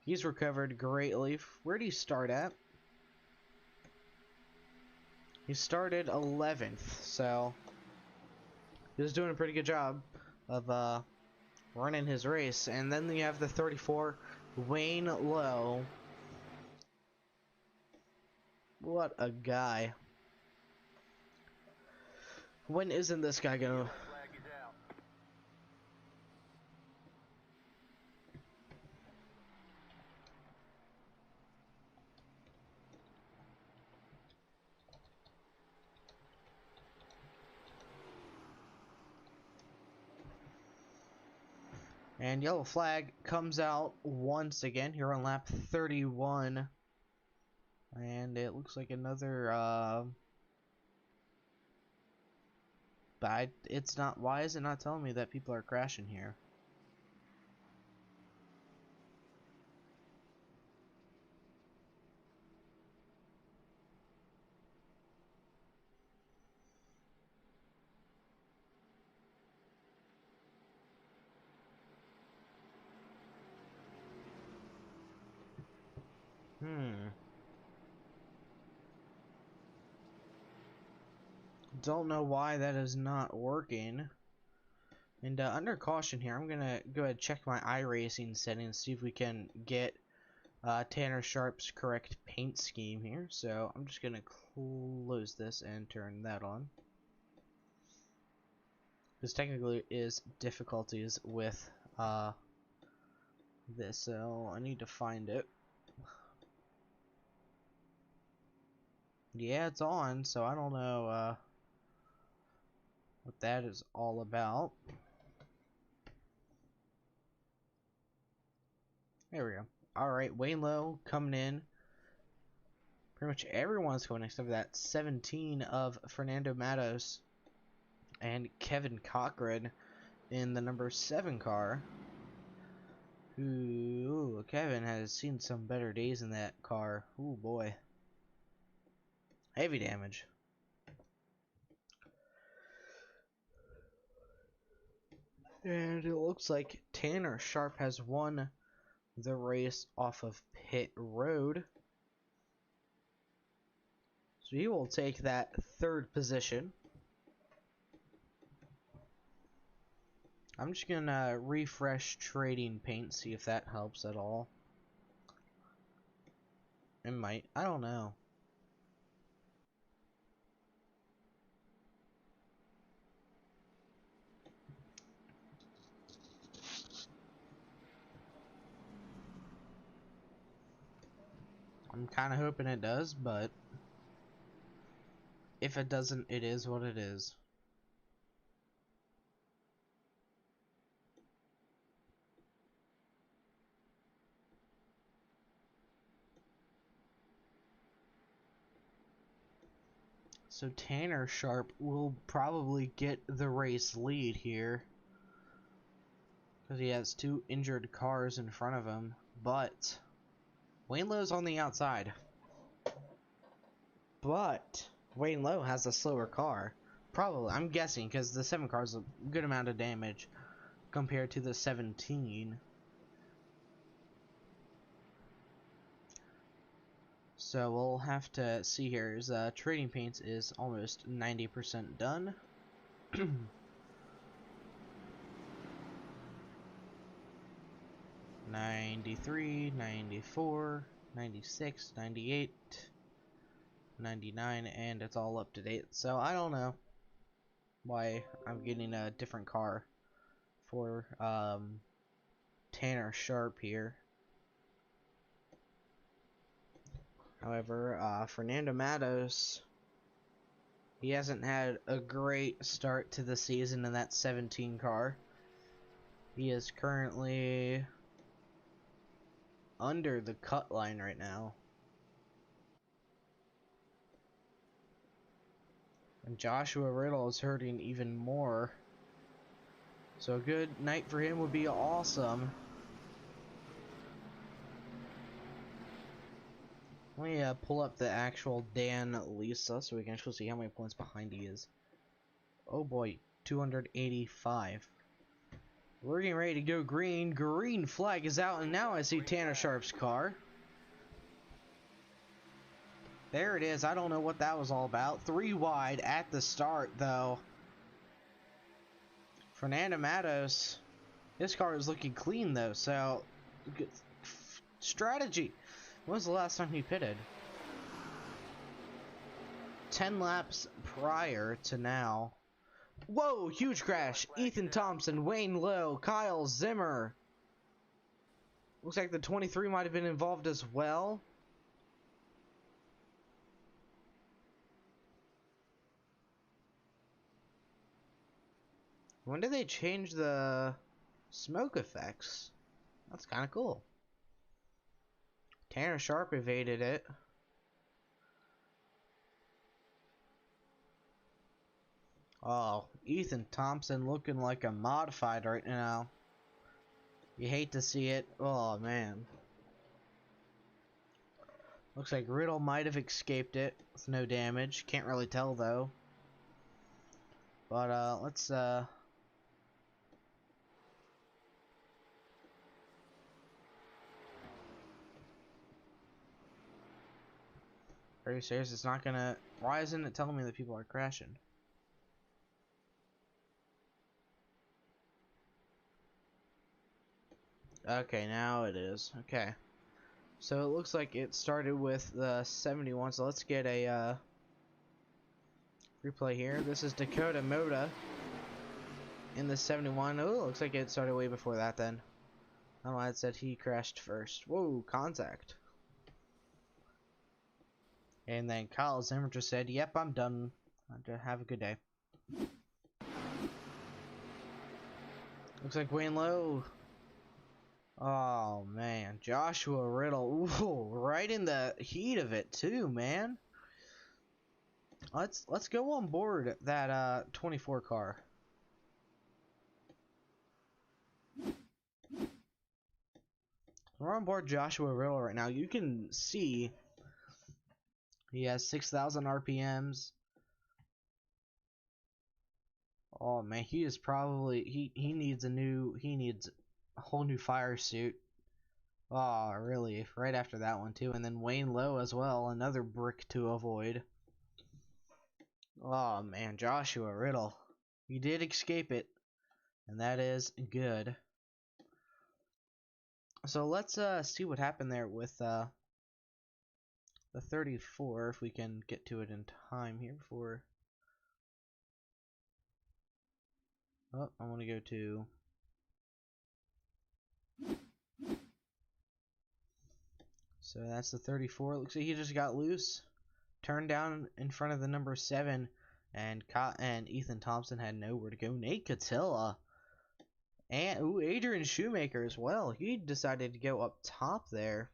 [SPEAKER 2] He's recovered greatly. Where did he start at? He started 11th, so he was doing a pretty good job of running his race. And then you have the 34, Wayne Lowe. What a guy. When isn't this guy gonna...
[SPEAKER 4] Flag is out.
[SPEAKER 2] And yellow flag comes out once again here on lap 31. And it looks like another, but it's not, why is it not telling me that people are crashing here? Don't know why that is not working. And under caution here, I'm gonna go ahead and check my iRacing settings, see if we can get Tanner Sharp's correct paint scheme here. So I'm just gonna close this and turn that on. Because technically it is difficulties with this, so I need to find it. Yeah, it's on, so I don't know what that is all about. There we go. Alright, Wayne Lowe coming in. Pretty much everyone's coming except for that 17 of Fernando Matos and Kevin Cochran in the number 7 car. Ooh, Kevin has seen some better days in that car. Ooh, boy. Heavy damage. And it looks like Tanner Sharp has won the race off of pit road. So he will take that 3rd position. I'm just gonna refresh trading paint, see if that helps at all. It might. I don't know. I'm kind of hoping it does, but if it doesn't, it is what it is. So Tanner Sharp will probably get the race lead here, because he has 2 injured cars in front of him, but Wayne Lowe's on the outside. But Wayne Lowe has a slower car. Probably, I'm guessing, because the 7 car is a good amount of damage compared to the 17. So we'll have to see here. Is trading paints is almost 90% done. 93, 94, 96, 98, 99, and it's all up to date. So I don't know why I'm getting a different car for Tanner Sharp here. However, Fernando Matos, he hasn't had a great start to the season in that 17 car. He is currently under the cut line right now. And Joshua Riddle is hurting even more. So a good night for him would be awesome. Let me pull up the actual Dan Lisa so we can actually see how many points behind he is. Oh boy, 285. We're getting ready to go green. Green flag is out, and now I see Tanner Sharp's car. There it is. I don't know what that was all about. 3 wide at the start, though. Fernando Matos, his car is looking clean, though, so good strategy. When was the last time he pitted? 10 laps prior to now. Whoa, huge crash. Ethan Thompson, Wayne Lowe, Kyle Zimmer. Looks like the 23 might have been involved as well. When did they change the smoke effects? That's kind of cool. Tanner Sharp evaded it. Oh, Ethan Thompson looking like a modified right now. You hate to see it. Oh, man. Looks like Riddle might have escaped it with no damage. Can't really tell, though. But, let's, Are you serious? It's not gonna... Why isn't it telling me that people are crashing? Okay, now it is. Okay. So it looks like it started with the 71, so let's get a replay here. This is Dakota Moda in the 71. Oh, looks like it started way before that then. I don't know why it said he crashed first. Whoa, contact. And then Kyle Zimmer just said, yep, I'm done. Have a good day. Looks like Wayne Lowe. Oh, man. Joshua Riddle. Ooh, right in the heat of it, too, man. Let's go on board that 24 car. We're on board Joshua Riddle right now. You can see he has 6,000 RPMs. Oh man, he is probably he needs a whole new fire suit. Oh, really? Right after that one too, and then Wayne Lowe as well, another brick to avoid. Oh man, Joshua Riddle, he did escape it, and that is good. So let's see what happened there with the 34, if we can get to it in time here before. Oh, I want to go to. So that's the 34. Looks like he just got loose, turned down in front of the number 7, and Ethan Thompson had nowhere to go. Nate Catilla and Adrian Shoemaker as well. He decided to go up top there.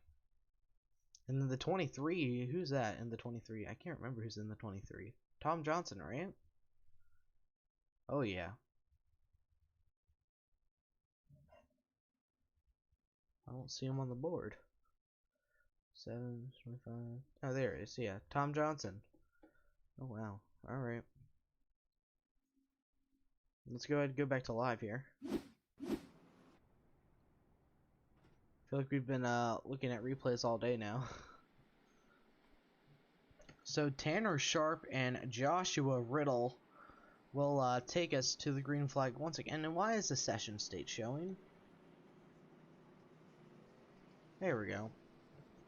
[SPEAKER 2] And then the 23, who's that in the 23? I can't remember who's in the 23. Tom Johnson, right? Oh yeah. I don't see him on the board. 725. Oh, there it is. Yeah, Tom Johnson. Oh wow. All right. Let's go ahead and go back to live here. I feel like we've been looking at replays all day now. So Tanner Sharp and Joshua Riddle will take us to the green flag once again. And why is the session state showing? There we go.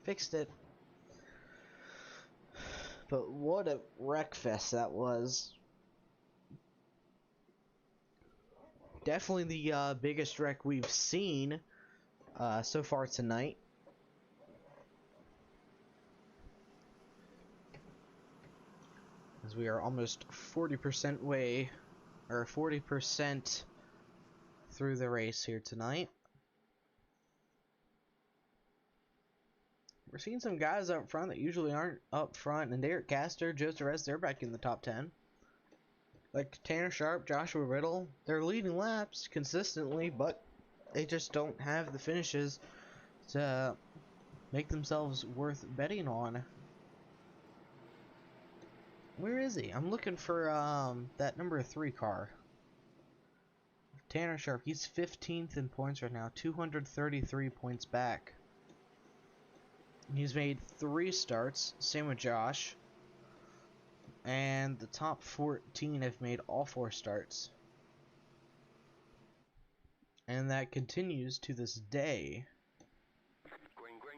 [SPEAKER 2] Fixed it. But what a wreck fest that was. Definitely the biggest wreck we've seen so far tonight. As we are almost 40% way, or 40% through the race here tonight. We're seeing some guys up front that usually aren't up front, and Derek Castor, Joe Torres, they're back in the top 10. Like Tanner Sharp, Joshua Riddle, they're leading laps consistently, but they just don't have the finishes to make themselves worth betting on. Where is he? I'm looking for that number 3 car. Tanner Sharp, he's 15th in points right now, 233 points back. He's made 3 starts, same with Josh. And the top 14 have made all 4 starts. And that continues to this day.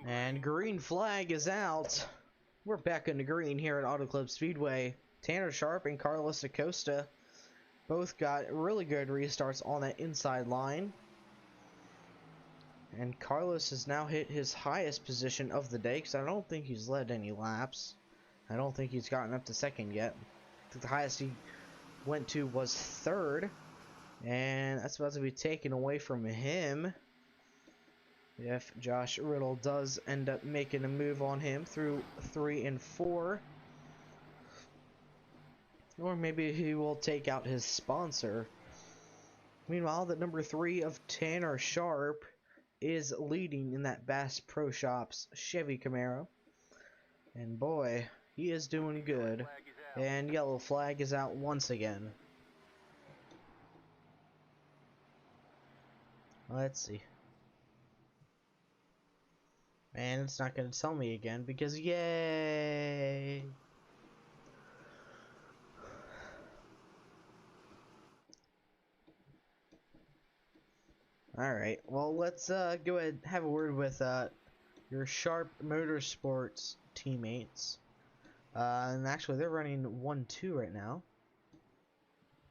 [SPEAKER 2] And green flag is out. We're back in the green here at Auto Club Speedway. Tanner Sharp and Carlos Acosta both got really good restarts on that inside line. And Carlos has now hit his highest position of the day, because I don't think he's led any laps. I don't think he's gotten up to second yet. I think the highest he went to was 3rd. And that's about to be taken away from him if Josh Riddle does end up making a move on him through 3 and 4. Or maybe he will take out his sponsor. Meanwhile, the number 3 of Tanner Sharp is leading in that Bass Pro Shops Chevy Camaro. And boy, he is doing good. And yellow flag is out once again. Let's see. And it's not going to tell me again because yay! Alright, well let's go ahead and have a word with your Sharp Motorsports teammates. And actually they're running 1-2 right now.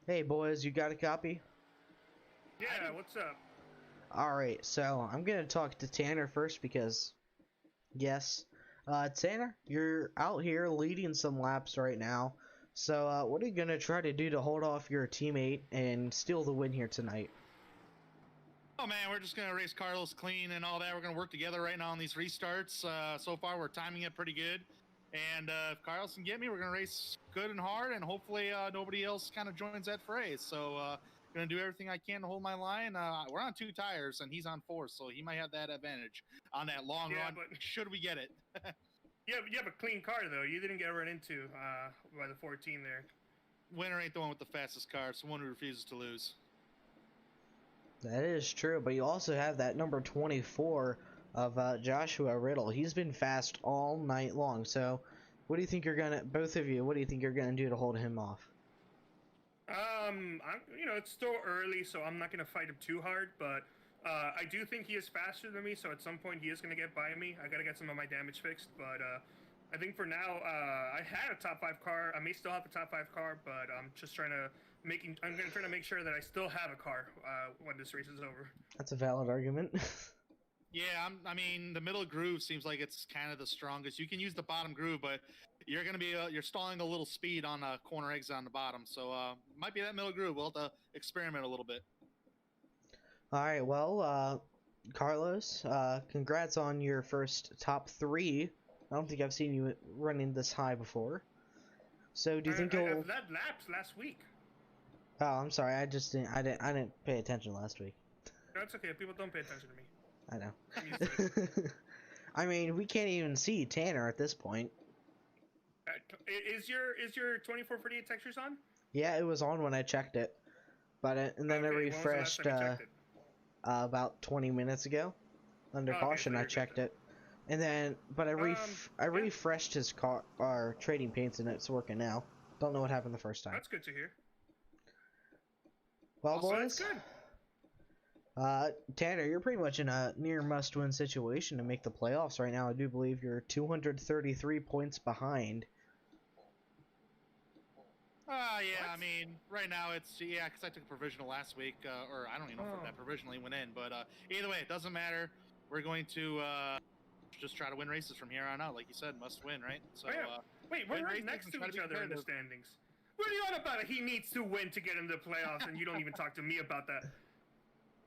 [SPEAKER 2] Hey boys, you got a copy?
[SPEAKER 3] Yeah, what's up?
[SPEAKER 2] Alright, so I'm gonna talk to Tanner first because yes. Tanner, you're out here leading some laps right now. So what are you gonna try to do to hold off your teammate and steal the win here tonight?
[SPEAKER 5] Oh man, we're just gonna race Carlos clean and all that. We're gonna work together right now on these restarts. So far, we're timing it pretty good. And if Carlos can get me, we're gonna race good and hard, and hopefully nobody else kind of joins that fray. So gonna do everything I can to hold my line. We're on 2 tires, and he's on 4, so he might have that advantage on that long run.
[SPEAKER 3] But
[SPEAKER 5] should we get it?
[SPEAKER 3] you have a clean car though. You didn't get run into by the 14 there.
[SPEAKER 5] Winner ain't the one with the fastest car. It's the one who refuses to lose.
[SPEAKER 2] That is true, but you also have that number 24 of Joshua Riddle. He's been fast all night long. So, what do you think you're gonna, both of you? What do you think you're gonna do to hold him off?
[SPEAKER 3] It's still early, so I'm not gonna fight him too hard. But I do think he is faster than me. So at some point he is gonna get by me. I gotta get some of my damage fixed. But I think for now, I had a top 5 car. I may still have the top 5 car, but I'm just trying to make sure that I still have a car when this race is over.
[SPEAKER 2] That's a valid argument.
[SPEAKER 5] Yeah, I mean, the middle groove seems like it's kind of the strongest. You can use the bottom groove, but you're gonna be you're stalling a little speed on corner exit on the bottom. So might be that middle groove. We'll have to experiment a little bit.
[SPEAKER 2] All right, well, Carlos, congrats on your first top 3. I don't think I've seen you running this high before. So do you think you'll?
[SPEAKER 3] I've led laps last week.
[SPEAKER 2] Oh, I'm sorry. I didn't pay attention last week.
[SPEAKER 3] No, it's okay. People don't pay attention to me.
[SPEAKER 2] I know. I mean, we can't even see Tanner at this point.
[SPEAKER 3] Is your 2448 textures on?
[SPEAKER 2] Yeah, it was on when I checked it, but and then
[SPEAKER 3] Okay,
[SPEAKER 2] it
[SPEAKER 3] when was the last
[SPEAKER 2] refreshed
[SPEAKER 3] time you checked it?
[SPEAKER 2] about 20 minutes ago. Under caution,
[SPEAKER 3] so
[SPEAKER 2] I
[SPEAKER 3] you're good
[SPEAKER 2] checked
[SPEAKER 3] then.
[SPEAKER 2] it, And then, but I
[SPEAKER 3] Yeah.
[SPEAKER 2] refreshed his car, our trading paints, and it's working now. Don't know what happened the first time.
[SPEAKER 3] That's good to hear.
[SPEAKER 2] Well,
[SPEAKER 3] Also,
[SPEAKER 2] boys,
[SPEAKER 3] that's good.
[SPEAKER 2] Tanner, you're pretty much in a near must-win situation to make the playoffs right now. I do believe you're 233 points behind.
[SPEAKER 5] Yeah,
[SPEAKER 3] What?
[SPEAKER 5] I mean, right now it's, yeah, because I took a provisional last week, or I don't even know if that provisionally went in, but either way, it doesn't matter. We're going to just try to win races from here on out, like you said, must win, right? So,
[SPEAKER 3] Oh, yeah. Wait, we're
[SPEAKER 5] win
[SPEAKER 3] right
[SPEAKER 5] races
[SPEAKER 3] next
[SPEAKER 5] and
[SPEAKER 3] to
[SPEAKER 5] try
[SPEAKER 3] each
[SPEAKER 5] be
[SPEAKER 3] other in the
[SPEAKER 5] competitive.
[SPEAKER 3] standings. What are you on about? He needs to win to get into the playoffs, and you don't even talk to me about that.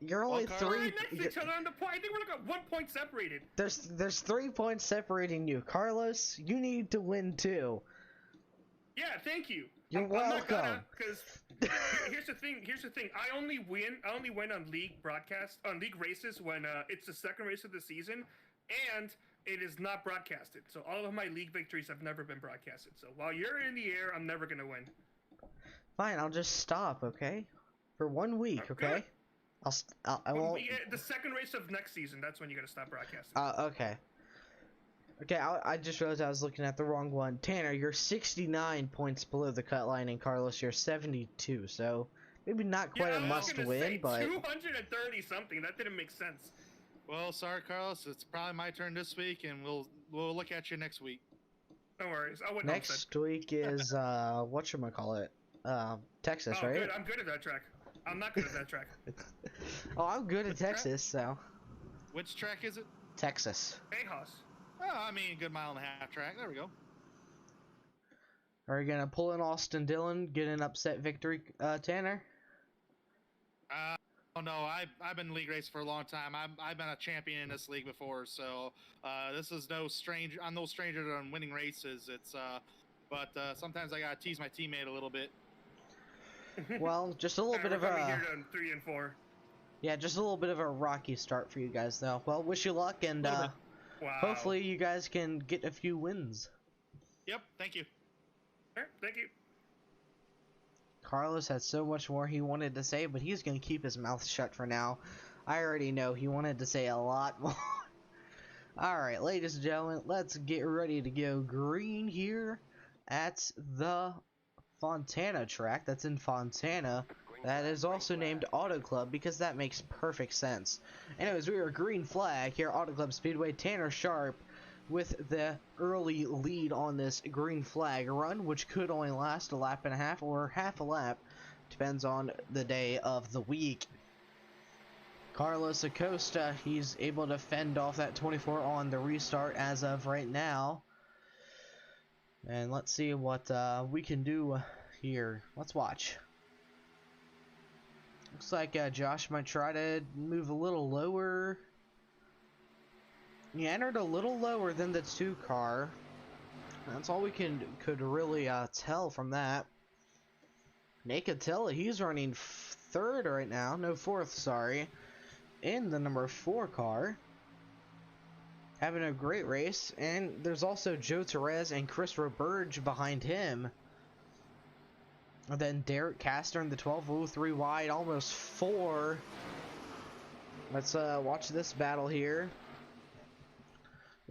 [SPEAKER 2] You're only
[SPEAKER 5] Carl,
[SPEAKER 3] We're
[SPEAKER 2] three.
[SPEAKER 3] right next to each other on the point. I think we're like 1 point separated.
[SPEAKER 2] There's 3 points separating you, Carlos. You need to win too.
[SPEAKER 3] Yeah, thank you.
[SPEAKER 2] You're
[SPEAKER 3] I'm not
[SPEAKER 2] welcome.
[SPEAKER 3] gonna, because here's the thing. I only win on league broadcast, on league races when it's the second race of the season, and it is not broadcasted. So all of my league victories have never been broadcasted. So while you're in the air, I'm never gonna win.
[SPEAKER 2] Fine, I'll just stop, okay? For 1 week,
[SPEAKER 3] Oh,
[SPEAKER 2] okay?
[SPEAKER 3] good.
[SPEAKER 2] I won't.
[SPEAKER 3] The second race of next season, that's when you gotta stop broadcasting.
[SPEAKER 2] Okay. Okay, I just realized I was looking at the wrong one. Tanner, you're 69 points below the cut line, and Carlos, you're 72. So maybe not quite
[SPEAKER 3] yeah,
[SPEAKER 2] a
[SPEAKER 3] I was
[SPEAKER 2] must
[SPEAKER 3] gonna
[SPEAKER 2] win,
[SPEAKER 3] say
[SPEAKER 2] but
[SPEAKER 3] 230 something. That didn't make sense.
[SPEAKER 5] Well, sorry, Carlos. It's probably my turn this week, and we'll look at you next week.
[SPEAKER 3] No worries. I wouldn't.
[SPEAKER 2] next week is whatchamacallit? Texas,
[SPEAKER 3] Oh,
[SPEAKER 2] right?
[SPEAKER 3] good. I'm good at that track. I'm not good at that track.
[SPEAKER 2] Oh, I'm good at
[SPEAKER 5] Which track?
[SPEAKER 2] Texas, so
[SPEAKER 5] Which track is it?
[SPEAKER 2] Texas.
[SPEAKER 3] Tejas.
[SPEAKER 5] Oh, I mean, good mile and a half track. There we go.
[SPEAKER 2] Are you gonna pull in Austin Dillon, get an upset victory, Tanner?
[SPEAKER 5] Oh no, I've been league race for a long time. I've been a champion in this league before, so this is no stranger. I'm no stranger to winning races. It's but sometimes I gotta tease my teammate a little bit.
[SPEAKER 2] Well, just a little bit of
[SPEAKER 3] We're coming
[SPEAKER 2] a
[SPEAKER 3] here to 3 and 4.
[SPEAKER 2] yeah, just a little bit of a rocky start for you guys, though. Well, wish you luck, and
[SPEAKER 5] Little bit.
[SPEAKER 3] Wow.
[SPEAKER 2] hopefully you guys can get a few wins.
[SPEAKER 5] Yep, thank you.
[SPEAKER 3] All right, thank you.
[SPEAKER 2] Carlos had so much more he wanted to say, but he's gonna keep his mouth shut for now. I already know he wanted to say a lot more. Alright, ladies and gentlemen, let's get ready to go green here at the Fontana track. That's in Fontana. That is also named Auto Club because that makes perfect sense. Anyways, we are green flag here at Auto Club Speedway. Tanner Sharp with the early lead on this green flag run, which could only last a lap and a half or half a lap. Depends on the day of the week. Carlos Acosta, he's able to fend off that 24 on the restart as of right now. And let's see what we can do here. Let's watch. Looks like Josh might try to move a little lower. He entered a little lower than the 2 car. That's all we could really tell from that. Nate Attila, he's running 3rd right now. No, 4th, sorry. In the number 4 car. Having a great race. And there's also Joe Torres and Chris Roberge behind him. And then Derek Castor in the 1203 wide, almost 4. Let's watch this battle here.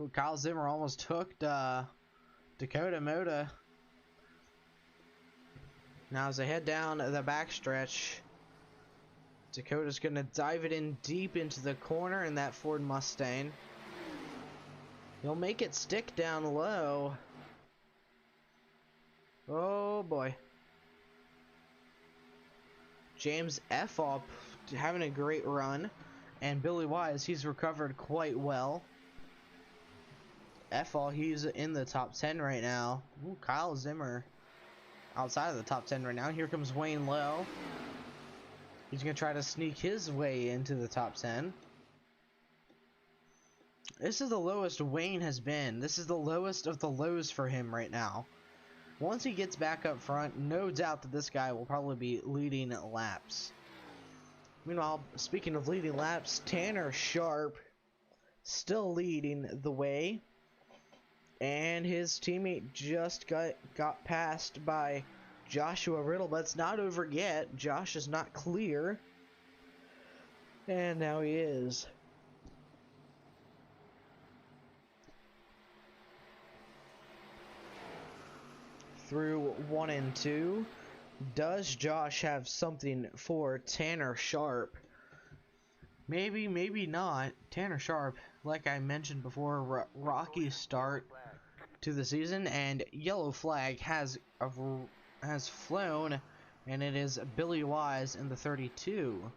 [SPEAKER 2] Ooh, Kyle Zimmer almost hooked Dakota Moda. Now as they head down the backstretch, Dakota's going to dive it in deep into the corner in that Ford Mustang. He'll make it stick down low. Oh boy. James Effop having a great run. And Billy Wise, he's recovered quite well. Effop, he's in the top 10 right now. Ooh, Kyle Zimmer outside of the top 10 right now. Here comes Wayne Lowe. He's going to try to sneak his way into the top 10. This is the lowest Wayne has been. This is the lowest of the lows for him right now. Once he gets back up front, no doubt that this guy will probably be leading laps. Meanwhile, speaking of leading laps, Tanner Sharp still leading the way. And his teammate just got passed by Joshua Riddle, but it's not over yet. Josh is not clear. And now he is. through 1 and 2. Does Josh have something for Tanner Sharp? Maybe, maybe not. Tanner Sharp, like I mentioned before, rocky start to the season, and yellow flag has flown, and it is Billy Wise in the 32.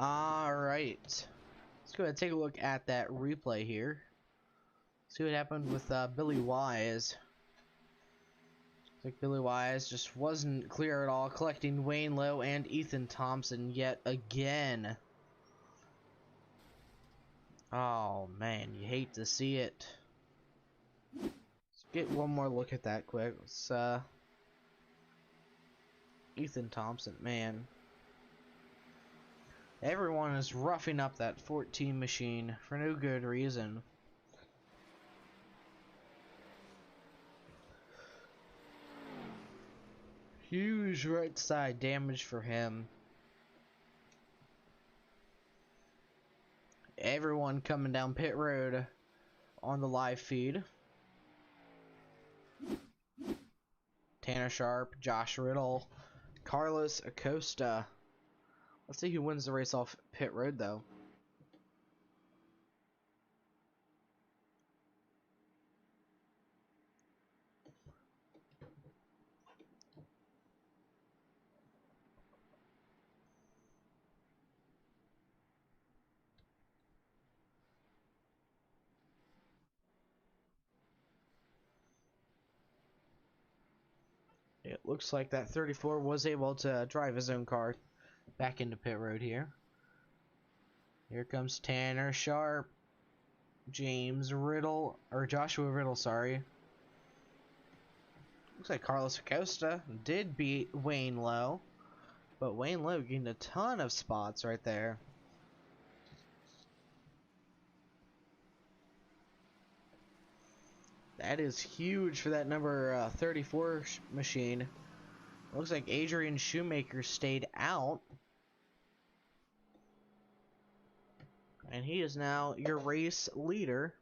[SPEAKER 2] Alright, let's go ahead and take a look at that replay here. See what happened with Billy Wise. Looks like Billy Wise just wasn't clear at all, collecting Wayne Lowe and Ethan Thompson yet again. Oh man, you hate to see it. Let's get one more look at that quick. Let's, Ethan Thompson, man. Everyone is roughing up that 14 machine for no good reason. Huge right side damage for him. Everyone coming down pit road on the live feed. Tanner Sharp, Josh Riddle, Carlos Acosta. Let's see who wins the race off pit road, though. It looks like that 34 was able to drive his own car back into pit road here. Here comes Tanner Sharp, James Riddle, or Joshua Riddle, sorry. Looks like Carlos Acosta did beat Wayne Lowe, but Wayne Lowe gained a ton of spots right there. That is huge for that number 34 machine. Looks like Adrian Shoemaker stayed out. And he is now your race leader.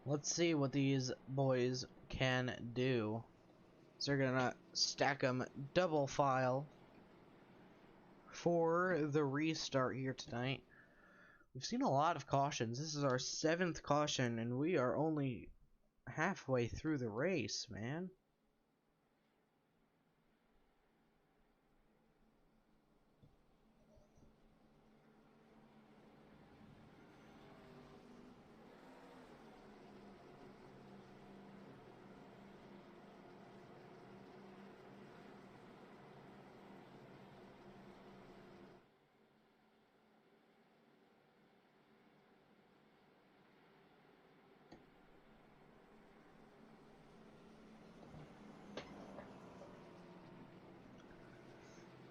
[SPEAKER 2] Let's see what these boys can do. So they're gonna stack them double file for the restart here tonight. We've seen a lot of cautions. This is our 7th caution, and we are only halfway through the race, man.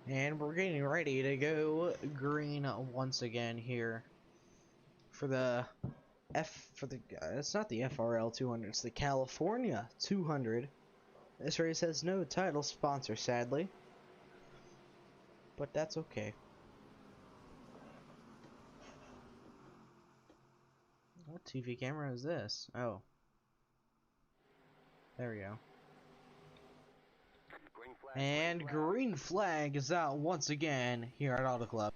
[SPEAKER 2] And we're getting ready to go green once again here for the it's not the FRL 200, it's the California 200. This race has no title sponsor, sadly, but that's okay. What TV camera is this? Oh. There we go.
[SPEAKER 4] Green flag.
[SPEAKER 2] And green flag is out once again here at Auto Club.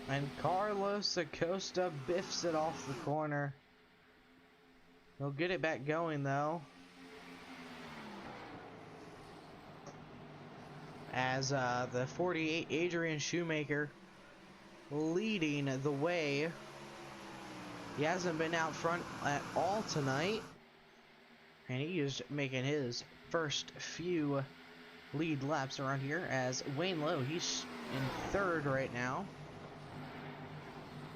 [SPEAKER 2] And Carlos Acosta biffs it off the corner. He'll get it back going though. As the 48 Adrian Shoemaker leading the way. He hasn't been out front at all tonight. And he is making his first few lead laps around here as Wayne Lowe, he's in third right now.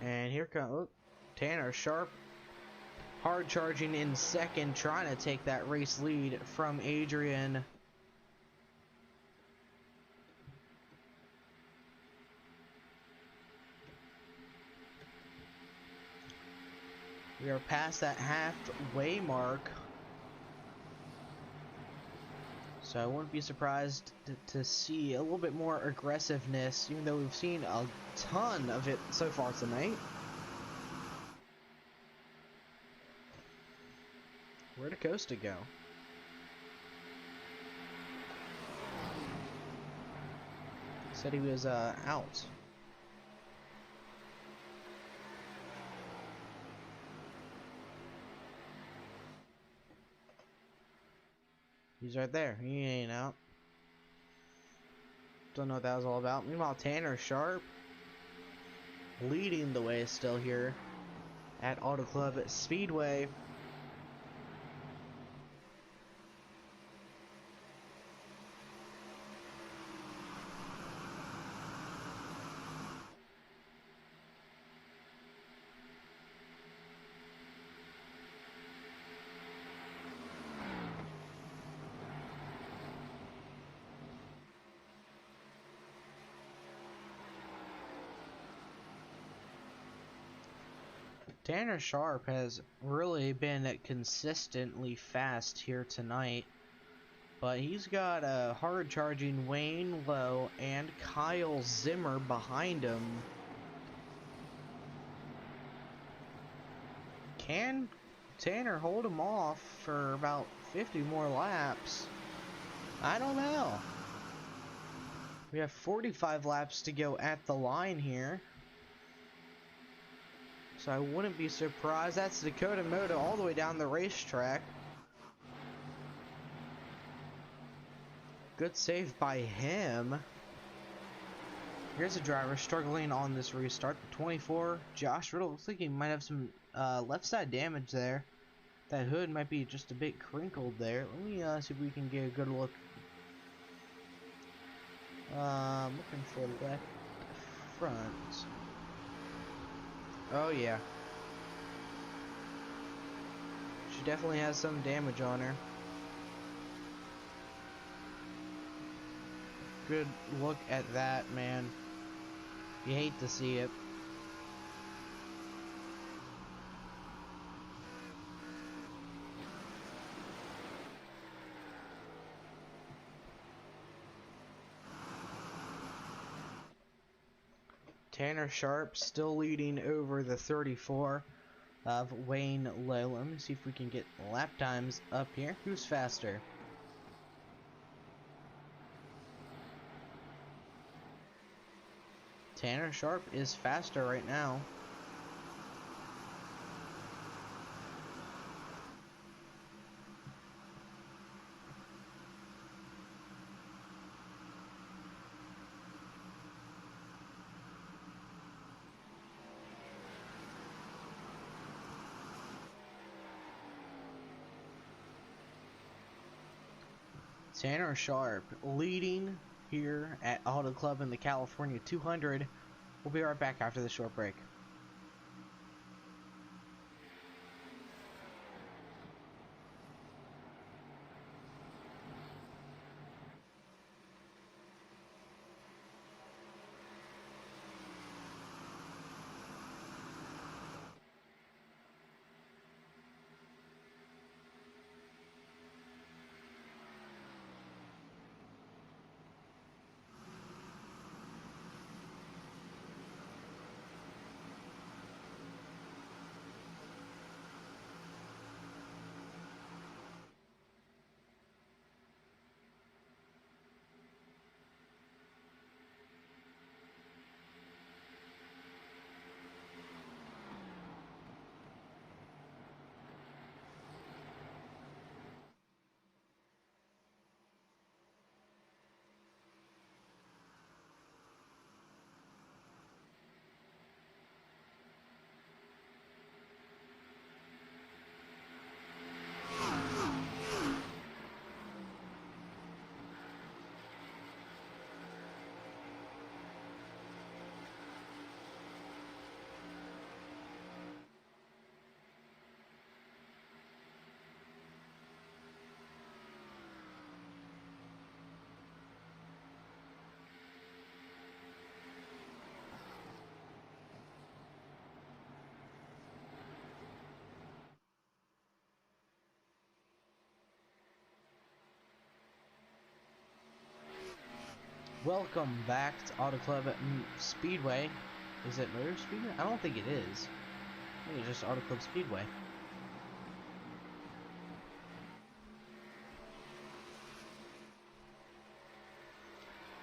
[SPEAKER 2] And here comes Tanner Sharp, hard charging in second, trying to take that race lead from Adrian. We are past that halfway mark. So I wouldn't be surprised to see a little bit more aggressiveness, even though we've seen a ton of it so far tonight. Where'd Acosta go? Said he was out. He's right there. He ain't out. Don't know what that was all about. Meanwhile, Tanner Sharp leading the way still here at Auto Club at Speedway. Tanner Sharp has really been consistently fast here tonight, but he's got a hard charging Wayne Lowe and Kyle Zimmer behind him. Can Tanner hold him off for about 50 more laps? I don't know. We have 45 laps to go at the line here. So I wouldn't be surprised. That's Dakota Moto all the way down the racetrack. Good save by him. Here's a driver struggling on this restart. 24, Josh Riddle. Looks like he might have some left side damage there. That hood might be just a bit crinkled there. Let me see if we can get a good look. Looking for left front. Oh yeah. She definitely has some damage on her. Good look at that, man. You hate to see it. Tanner Sharp still leading over the 34 of Wayne Lowe. Let me see if we can get lap times up here. Who's faster? Tanner Sharp is faster right now. Tanner Sharp leading here at Auto Club in the California 200. We'll be right back after this short break. Welcome back to Auto Club at Speedway. Is it Motor Speedway? I don't think it is. I think it's just Auto Club Speedway.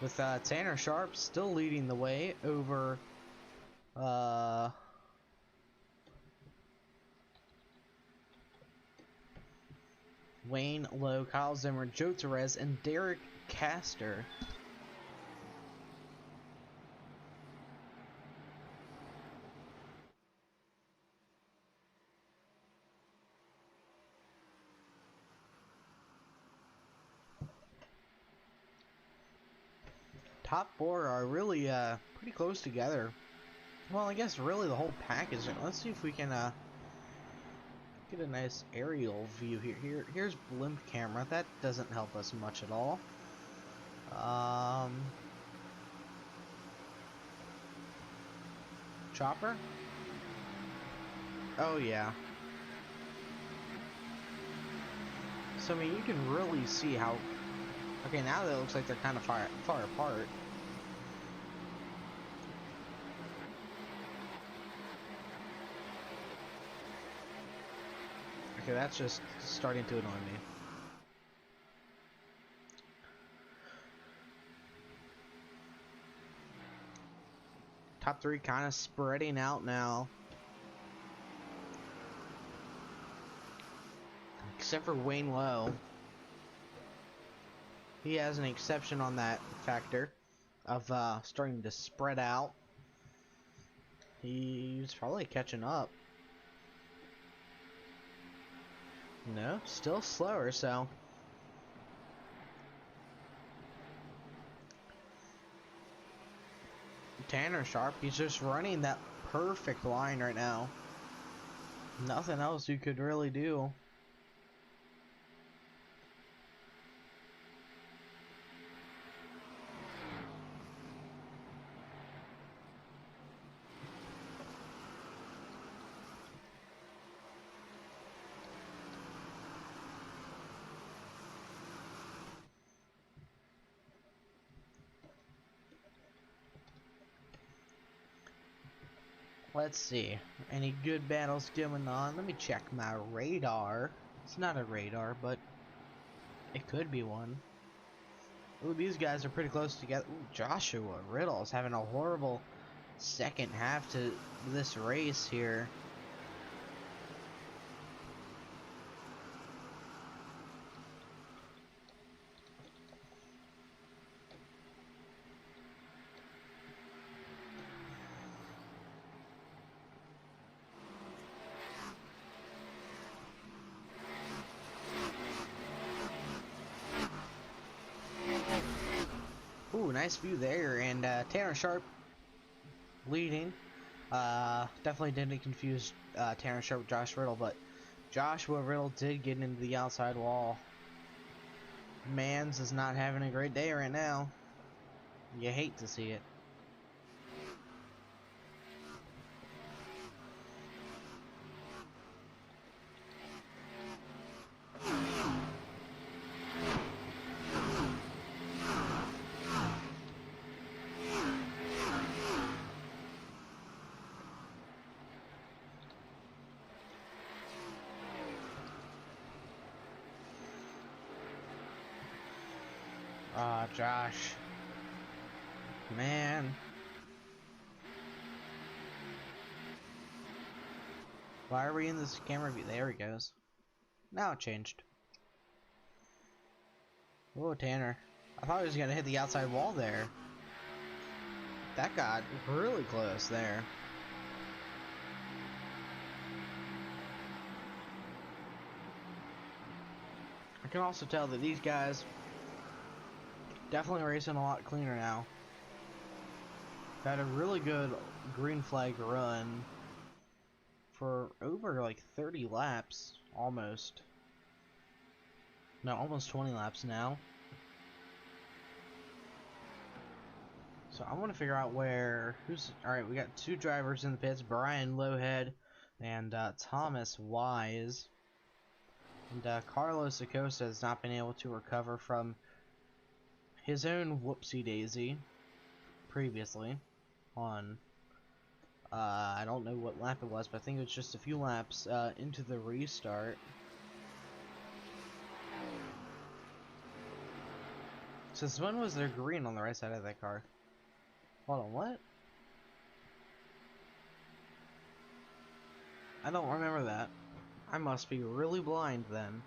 [SPEAKER 2] With Tanner Sharp still leading the way over Wayne Lowe, Kyle Zimmer, Joe Torres, and Derek Castor. Top four are really pretty close together. Well, I guess really the whole package. Let's see if we can get a nice aerial view here. Here's blimp camera. That doesn't help us much at all. Chopper? Oh yeah. So I mean, you can really see how. Okay, now that it looks like they're kind of far apart. Okay, that's just starting to annoy me. Top three kind of spreading out now. Except for Wayne Lowe. He has an exception on that factor of starting to spread out. He's probably catching up. No, still slower, so. Tanner Sharp, he's just running that perfect line right now. Nothing else you could really do. Let's see. Any good battles going on? Let me check my radar. It's not a radar, but it could be one. Ooh, these guys are pretty close together. Ooh, Joshua Riddle is having a horrible second half to this race here. Ooh, nice view there, and Tanner Sharp leading. Definitely didn't confuse Tanner Sharp with Josh Riddle, but Joshua Riddle did get into the outside wall. Mans is not having a great day right now. You hate to see it. Josh. Man. Why are we in this camera view? There he goes. Now it changed. Oh, Tanner. I thought he was gonna hit the outside wall there. That got really close there. I can also tell that these guys definitely racing a lot cleaner now. Had a really good green flag run for over like 30 laps, almost. No, almost 20 laps now. So I want to figure out alright, we got two drivers in the pits, Brian Lowhead and Thomas Wise. And Carlos Acosta has not been able to recover from his own whoopsie daisy previously on I don't know what lap it was, but I think it was just a few laps into the restart. Since when was there green on the right side of that car? Hold on, what? I don't remember that. I must be really blind then.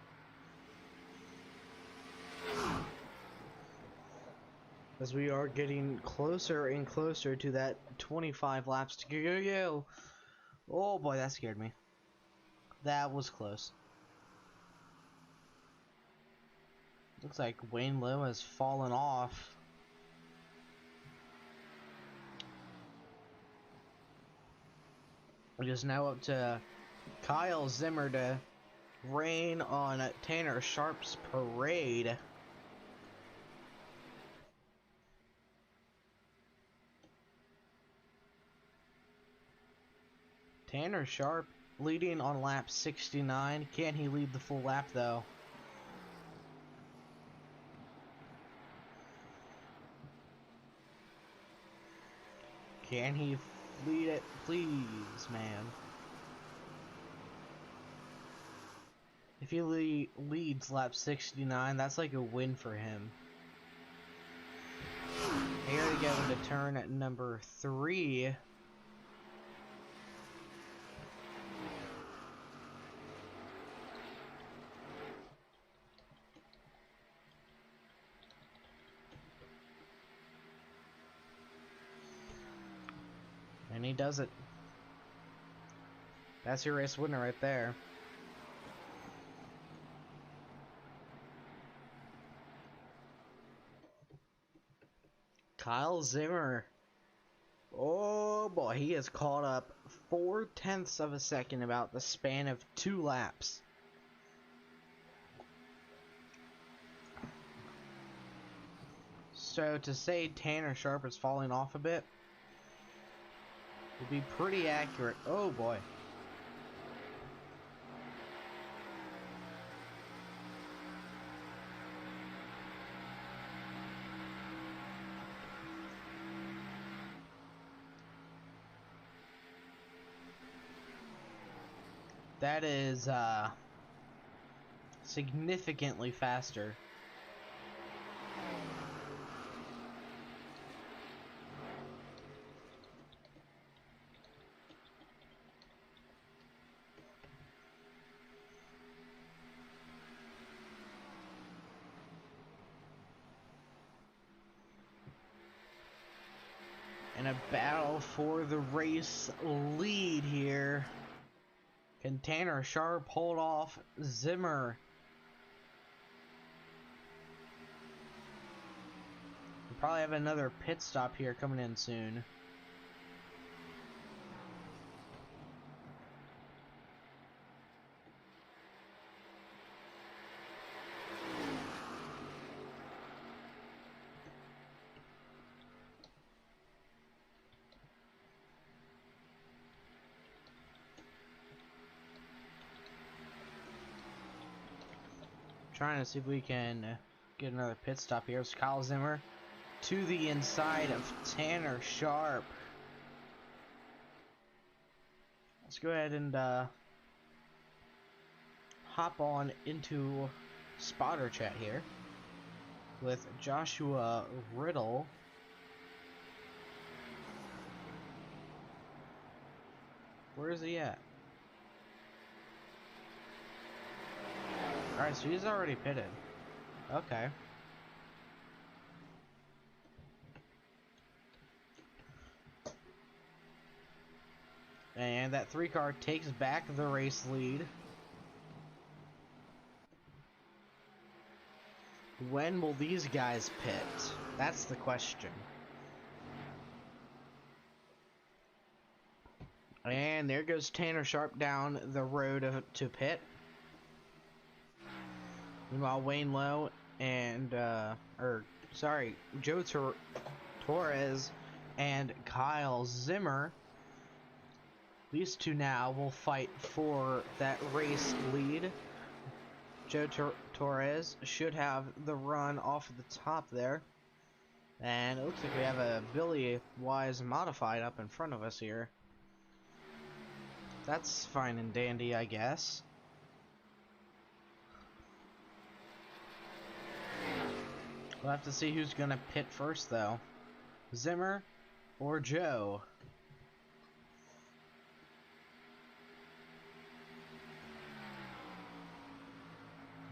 [SPEAKER 2] As we are getting closer and closer to that 25 laps to go. Oh boy, that scared me. That was close. Looks like Wayne Lowe has fallen off. It is now up to Kyle Zimmer to rain on Tanner Sharp's parade. Tanner Sharp leading on lap 69. Can he lead the full lap though? Can he lead it, please, man? If he leads lap 69, that's like a win for him. Here we go into turn at number 3. And he does it. That's your race winner right there. Kyle Zimmer. Oh boy, he has caught up 4/10 of a second about the span of 2 laps. So to say Tanner Sharp is falling off a bit would be pretty accurate. Oh boy. That is significantly faster. In a battle for the race lead here. Can Tanner Sharp hold off Zimmer? Probably have another pit stop here coming in soon. Trying to see if we can get another pit stop here. It's Kyle Zimmer to the inside of Tanner Sharp. Let's go ahead and hop on into spotter chat here with Joshua Riddle. Where is he at? Alright, so he's already pitted. Okay. And that 3 car takes back the race lead. When will these guys pit? That's the question. And there goes Tanner Sharp down the road to pit. Meanwhile, Wayne Lowe and, Joe Torres and Kyle Zimmer, these two now will fight for that race lead. Joe Torres should have the run off of the top there. And it looks like we have a Billy Wise modified up in front of us here. That's fine and dandy, I guess. We'll have to see who's gonna pit first, though. Zimmer or Joe?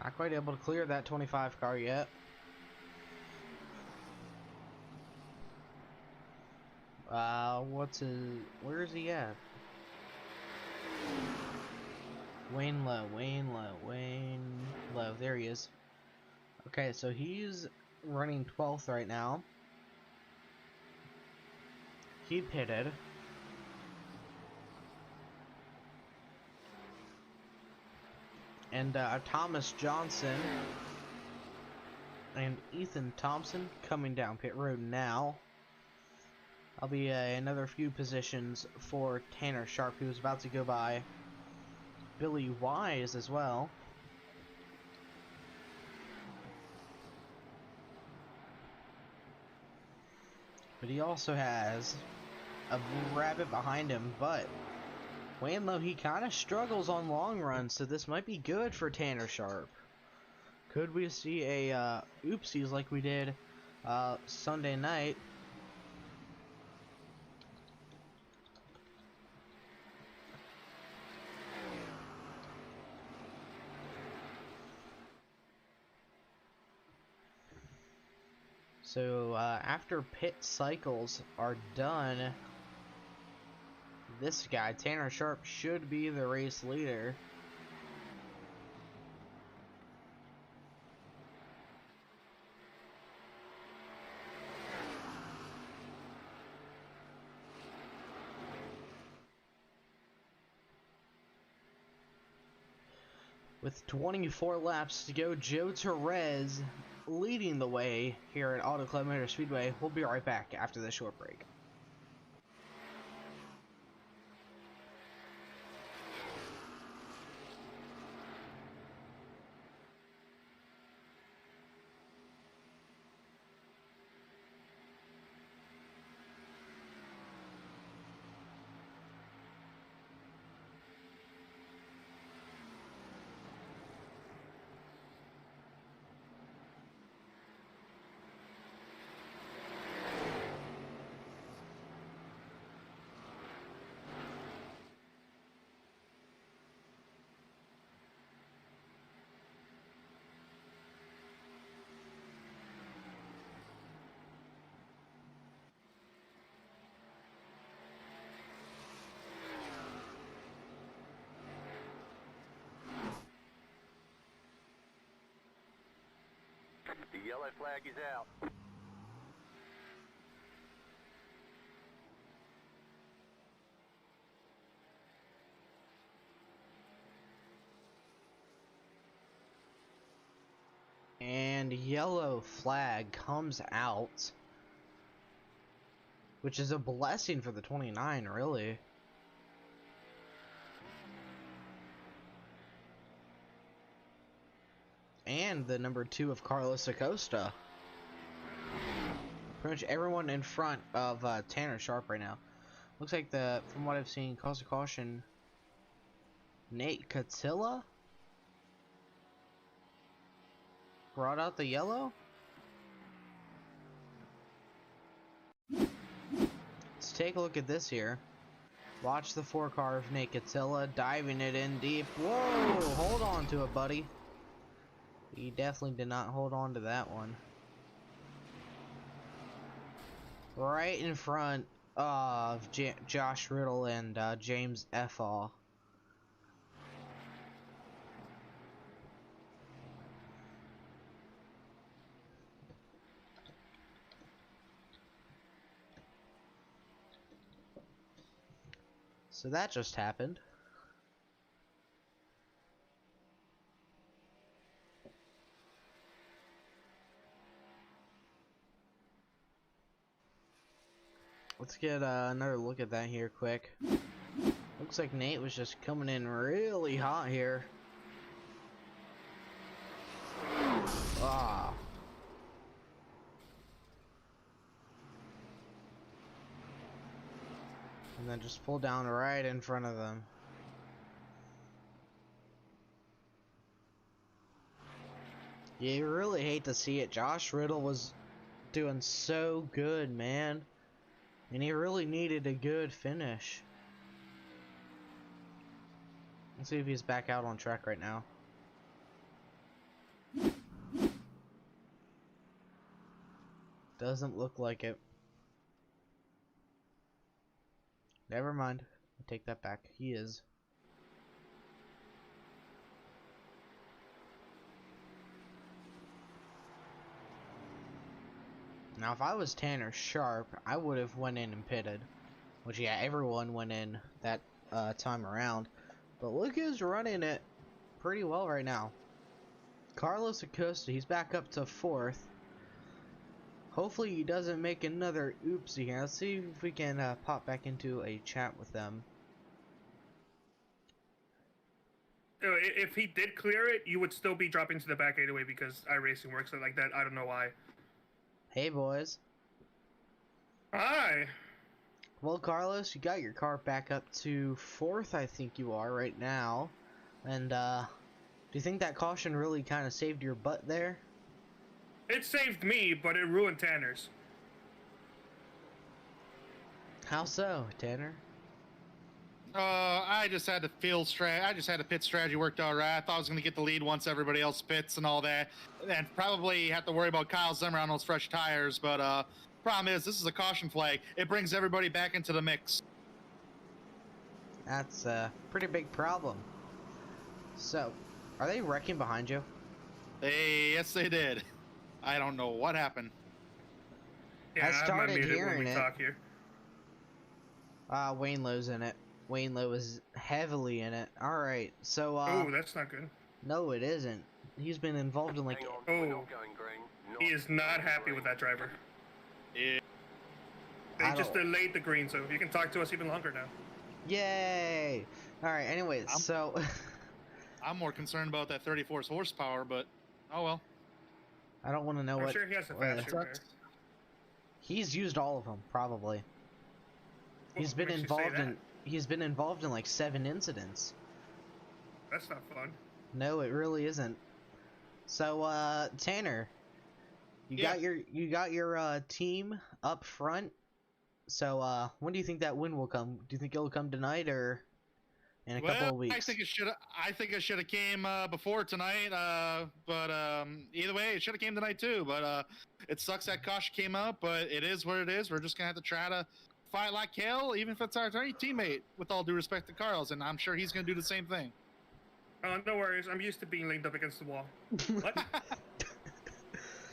[SPEAKER 2] Not quite able to clear that 25 car yet. Where is he at? Wayne Lowe, there he is. Okay, so he's running 12th right now. He pitted. And Thomas Johnson and Ethan Thompson coming down pit road now. I'll be another few positions for Tanner Sharp, who's about to go by Billy Wise as well. But he also has a rabbit behind him, but Wayne Lowe, he kind of struggles on long runs, so this might be good for Tanner Sharp. Could we see a oopsies like we did Sunday night? So after pit cycles are done, this guy, Tanner Sharp, should be the race leader. With 24 laps to go, Joe Torres leading the way here at Auto Club Motor Speedway. We'll be right back after this short break.
[SPEAKER 4] The yellow flag is out.
[SPEAKER 2] yellow flag comes out, which is a blessing for the 29, really. And the number 2 of Carlos Acosta. Pretty much everyone in front of Tanner Sharp right now. Looks like from what I've seen, cause of caution, Nate Catilla brought out the yellow. Let's take a look at this here. Watch the 4 car of Nate Catilla diving it in deep. Whoa! Hold on to it, buddy. He definitely did not hold on to that one. Right in front of Josh Riddle and James Effall. So that just happened. Let's get another look at that here quick. Looks like Nate was just coming in really hot here. Ah. And then just pull down right in front of them. You really hate to see it. Josh Riddle was doing so good, man. And he really needed a good finish. Let's see if he's back out on track right now. Doesn't look like it. Never mind. I take that back. He is. Now, if I was Tanner Sharp, I would have went in and pitted. Which, yeah, everyone went in that time around. But look who's running it pretty well right now. Carlos Acosta, he's back up to 4th. Hopefully he doesn't make another oopsie here. Let's see if we can pop back into a chat with them.
[SPEAKER 3] If he did clear it, you would still be dropping to the back anyway because iRacing works like that. I don't know why.
[SPEAKER 2] Hey, boys.
[SPEAKER 3] Hi.
[SPEAKER 2] Well, Carlos, you got your car back up to 4th, I think you are right now. And, do you think that caution really kind of saved your butt there?
[SPEAKER 3] It saved me, but it ruined Tanner's.
[SPEAKER 2] How so, Tanner?
[SPEAKER 5] I just had the pit strategy worked out right. I thought I was going to get the lead once everybody else pits and all that, and probably have to worry about Kyle Zimmer on those fresh tires. But problem is, this is a caution flag. It brings everybody back into the mix.
[SPEAKER 2] That's a pretty big problem. So, are they wrecking behind you?
[SPEAKER 5] Yes, they did. I don't know what happened.
[SPEAKER 3] Yeah,
[SPEAKER 2] I started
[SPEAKER 3] muted when
[SPEAKER 2] hearing
[SPEAKER 3] we
[SPEAKER 2] it.
[SPEAKER 3] talk here.
[SPEAKER 2] Wayne Lowe's in it. Wayne Lowe is heavily in it. Alright, so,
[SPEAKER 3] Oh, that's not good.
[SPEAKER 2] no, it isn't. He's been involved in, like,
[SPEAKER 4] Hang on, we're
[SPEAKER 3] Oh.
[SPEAKER 4] not going green.
[SPEAKER 3] He is not happy with that driver.
[SPEAKER 5] Yeah.
[SPEAKER 3] They
[SPEAKER 2] I
[SPEAKER 3] just
[SPEAKER 2] don't-
[SPEAKER 3] delayed the green, so you can talk to us even longer now.
[SPEAKER 2] yay! Alright, anyways, so...
[SPEAKER 5] I'm more concerned about that 34 horsepower, but oh well.
[SPEAKER 2] I don't want to know
[SPEAKER 3] I'm
[SPEAKER 2] what...
[SPEAKER 3] sure he has a
[SPEAKER 2] what-
[SPEAKER 3] fast shooter.
[SPEAKER 2] He's used all of them, probably. He's
[SPEAKER 3] What
[SPEAKER 2] been
[SPEAKER 3] makes you say
[SPEAKER 2] involved
[SPEAKER 3] that?
[SPEAKER 2] in... He's been involved in, like, 7 incidents.
[SPEAKER 3] That's not fun.
[SPEAKER 2] No, it really isn't. So, Tanner, you
[SPEAKER 5] Yeah.
[SPEAKER 2] got your team up front. So, when do you think that win will come? Do you think it'll come tonight or in a couple of weeks?
[SPEAKER 5] I think it should have came before tonight. But either way, it should have came tonight too. But it sucks that caution came out. But it is what it is. We're just gonna have to try to fight like hell, even if it's our teammate. With all due respect to Carlos, and I'm sure he's gonna do the same thing.
[SPEAKER 3] No worries. I'm used to being leaned up against the wall. What?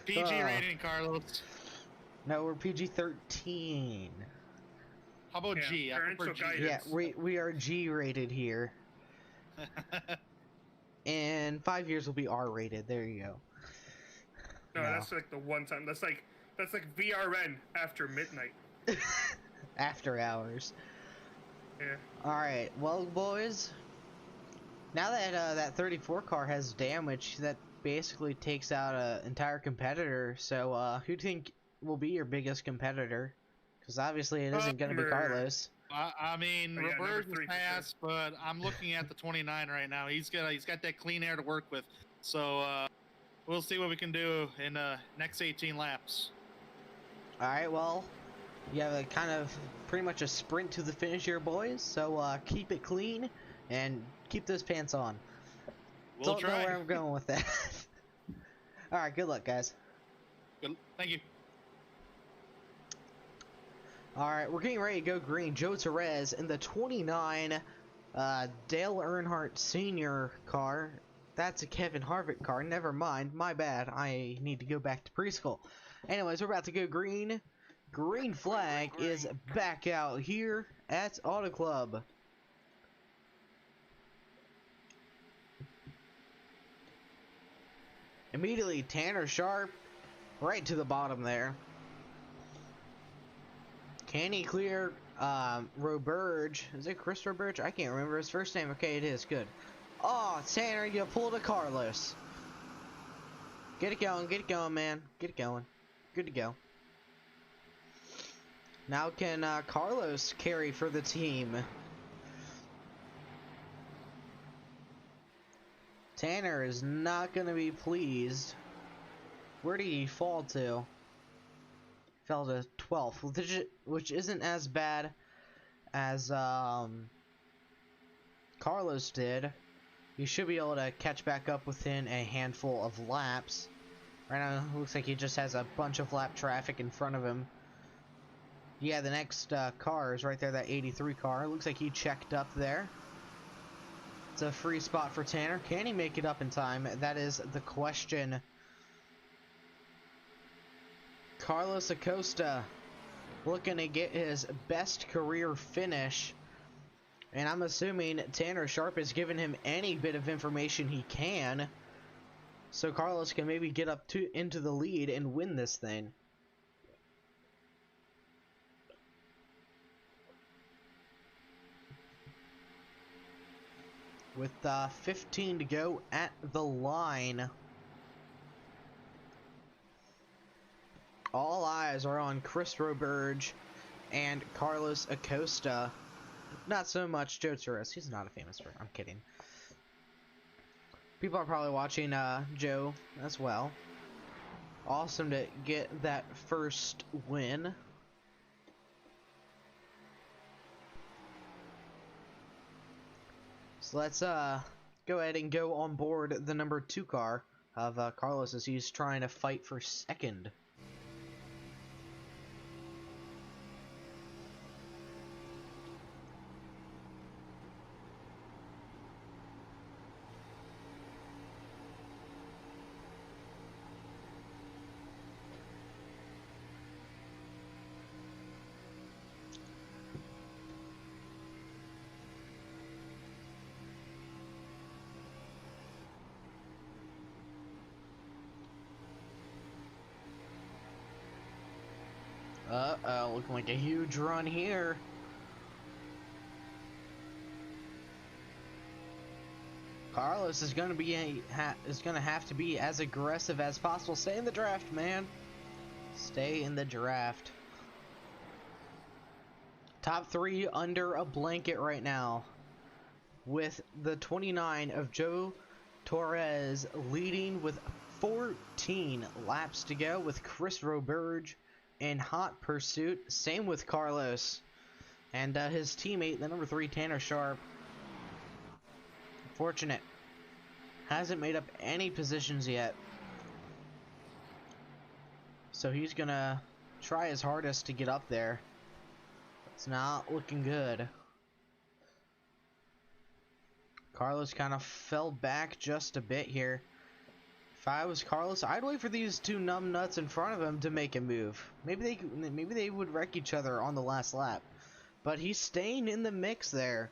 [SPEAKER 5] PG rating, Carlos.
[SPEAKER 2] No, we're PG-13.
[SPEAKER 5] How about
[SPEAKER 3] Yeah,
[SPEAKER 5] G? I
[SPEAKER 3] parental
[SPEAKER 5] prefer G.
[SPEAKER 3] guidance.
[SPEAKER 2] Yeah, we are G-rated here. In 5 years, we'll be R-rated. There you go.
[SPEAKER 3] No,
[SPEAKER 2] No.
[SPEAKER 3] that's like the one time. That's like VRN after midnight.
[SPEAKER 2] After hours.
[SPEAKER 3] Yeah.
[SPEAKER 2] Alright, well, boys, now that that 34 car has damage, that basically takes out an entire competitor. So, who do you think will be your biggest competitor? Because obviously it isn't going to be Carlos.
[SPEAKER 5] I mean,
[SPEAKER 3] Oh, yeah, number
[SPEAKER 5] Roberge is
[SPEAKER 3] 3 for sure.
[SPEAKER 5] fast, but I'm looking at the 29 right now. He's got that clean air to work with. So we'll see what we can do in next 18 laps.
[SPEAKER 2] Alright, well, you have a kind of pretty much a sprint to the finish here, boys. So, keep it clean and keep those pants on.
[SPEAKER 5] We'll
[SPEAKER 2] Don't
[SPEAKER 5] try.
[SPEAKER 2] know where I'm going with that. Alright, good luck, guys.
[SPEAKER 5] Good. Thank you.
[SPEAKER 2] Alright, we're getting ready to go green. Joe Torres in the 29 Dale Earnhardt Sr. car. That's a Kevin Harvick car. Never mind. My bad. I need to go back to preschool. Anyways, we're about to go green. Green flag is back out here at Auto Club. Immediately, Tanner Sharp right to the bottom there. Can he clear Roberge? Is it Chris Roberge? I can't remember his first name. Okay, it is. Good. Oh, Tanner, you pulled a Carlos. Get it going, man. Get it going. Good to go. Now can Carlos carry for the team? Tanner is not going to be pleased. Where did he fall to? Fell to 12th, which isn't as bad as Carlos did. He should be able to catch back up within a handful of laps. Right now, it looks like he just has a bunch of lap traffic in front of him. Yeah, the next car is right there, that 83 car. Looks like he checked up there. It's a free spot for Tanner. Can he make it up in time? That is the question. Carlos Acosta looking to get his best career finish. And I'm assuming Tanner Sharp has given him any bit of information he can. So Carlos can maybe get up into the lead and win this thing. With 15 to go at the line. All eyes are on Chris Roberge and Carlos Acosta. Not so much Joe Torres. He's not a famous driver. I'm kidding. People are probably watching Joe as well. Awesome to get that first win. So let's go ahead and go on board the number 2 car of Carlos as he's trying to fight for second. Uh-oh, looking like a huge run here. Carlos is gonna have to be as aggressive as possible. Stay in the draft, man. Stay in the draft. Top 3 under a blanket right now, with the 29 of Joe Torres leading with 14 laps to go, with Chris Roberge in hot pursuit. Same with Carlos and his teammate, the number 3 Tanner Sharp. Fortunate, hasn't made up any positions yet, so he's gonna try his hardest to get up there. It's not looking good. Carlos kind of fell back just a bit here. If I was Carlos, I'd wait for these 2 numb nuts in front of him to make a move. Maybe they would wreck each other on the last lap. But he's staying in the mix there.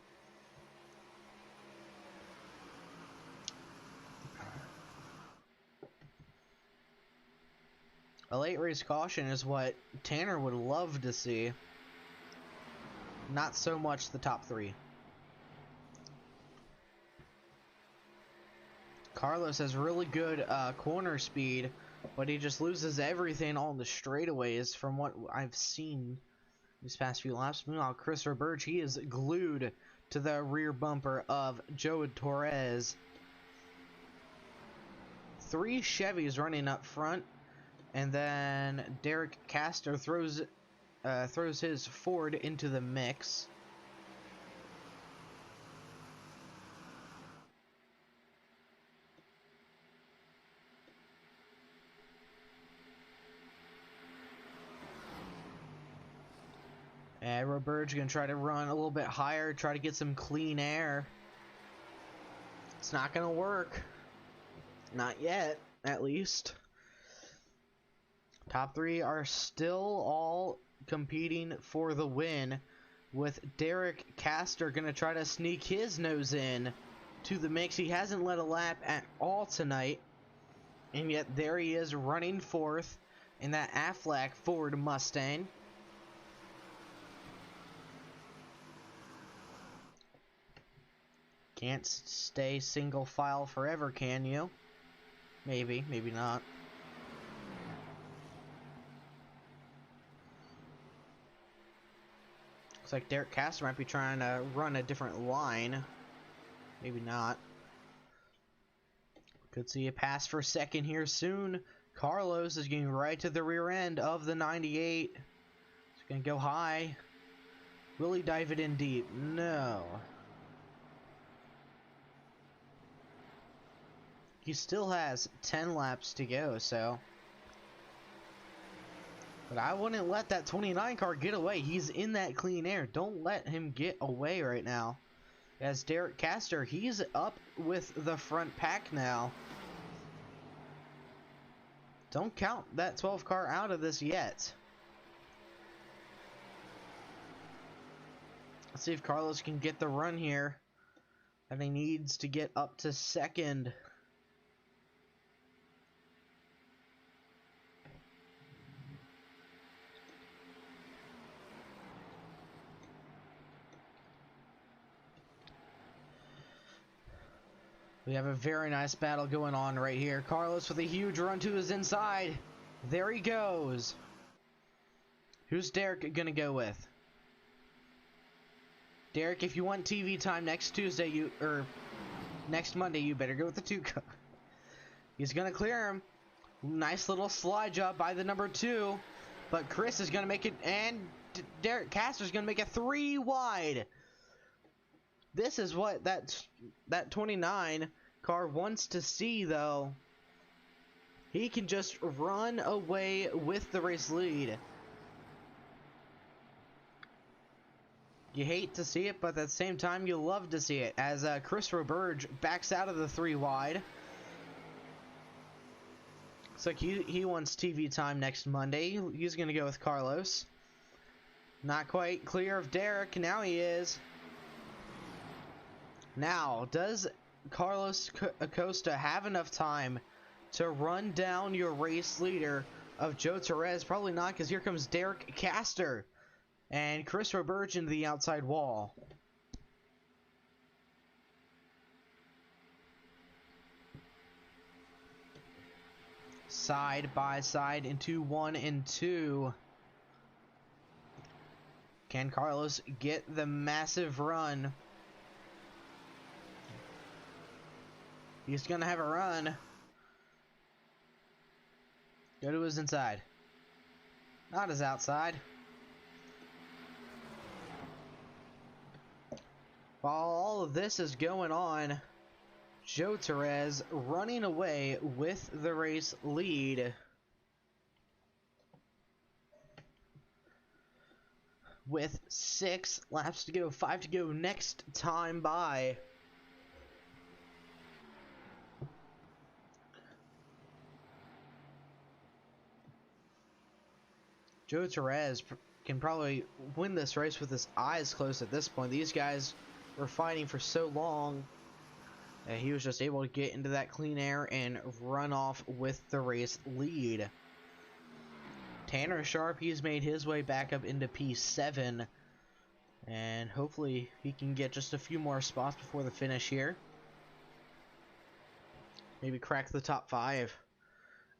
[SPEAKER 2] A late race caution is what Tanner would love to see. Not so much the top three. Carlos has really good corner speed, but he just loses everything on the straightaways from what I've seen these past few laps. Meanwhile, Chris Roberge, he is glued to the rear bumper of Joe Torres. 3 Chevys running up front, and then Derek Castor throws his Ford into the mix. And Roberge gonna try to run a little bit higher, try to get some clean air. It's not gonna work. Not yet, at least. Top 3 are still all competing for the win, with Derek Castor gonna try to sneak his nose in to the mix. He hasn't led a lap at all tonight, and yet there he is running fourth in that Aflac Ford Mustang. Can't stay single file forever, can you? Maybe, maybe not. Looks like Derek Castor might be trying to run a different line. Maybe not. Could see a pass for second here soon. Carlos is getting right to the rear end of the 98. He's gonna go high. Will he dive it in deep? No. He still has 10 laps to go, so. But I wouldn't let that 29 car get away. He's in that clean air. Don't let him get away right now. As Derek Castor, he's up with the front pack now. Don't count that 12 car out of this yet. Let's see if Carlos can get the run here. And he needs to get up to second. We have a very nice battle going on right here. Carlos with a huge run to his inside. There he goes. Who's Derek gonna go with? Derek, if you want TV time next Tuesday, next Monday, you better go with the 2 car. He's gonna clear him. Nice little slide job by the number 2. But Chris is gonna make it, and Derek Castor's gonna make it 3 wide. This is what that 29 car wants to see, though. He can just run away with the race lead. You hate to see it, but at the same time, you love to see it. As Chris Roberge backs out of the 3 wide. Looks like he wants TV time next Monday. He's going to go with Carlos. Not quite clear of Derek. Now he is. Now, does Carlos Acosta have enough time to run down your race leader of Joe Torres? Probably not, because here comes Derek Castor and Chris Roberge into the outside wall. Side by side into 1 and 2. Can Carlos get the massive run? He's gonna have a run. Go to his inside. Not his outside. While all of this is going on, Joe Torres running away with the race lead. With 6 laps to go, 5 to go next time by. Joe Torres can probably win this race with his eyes closed at this point. These guys were fighting for so long that he was just able to get into that clean air and run off with the race lead. Tanner Sharp, he's made his way back up into P7. And hopefully he can get just a few more spots before the finish here. Maybe crack the top 5.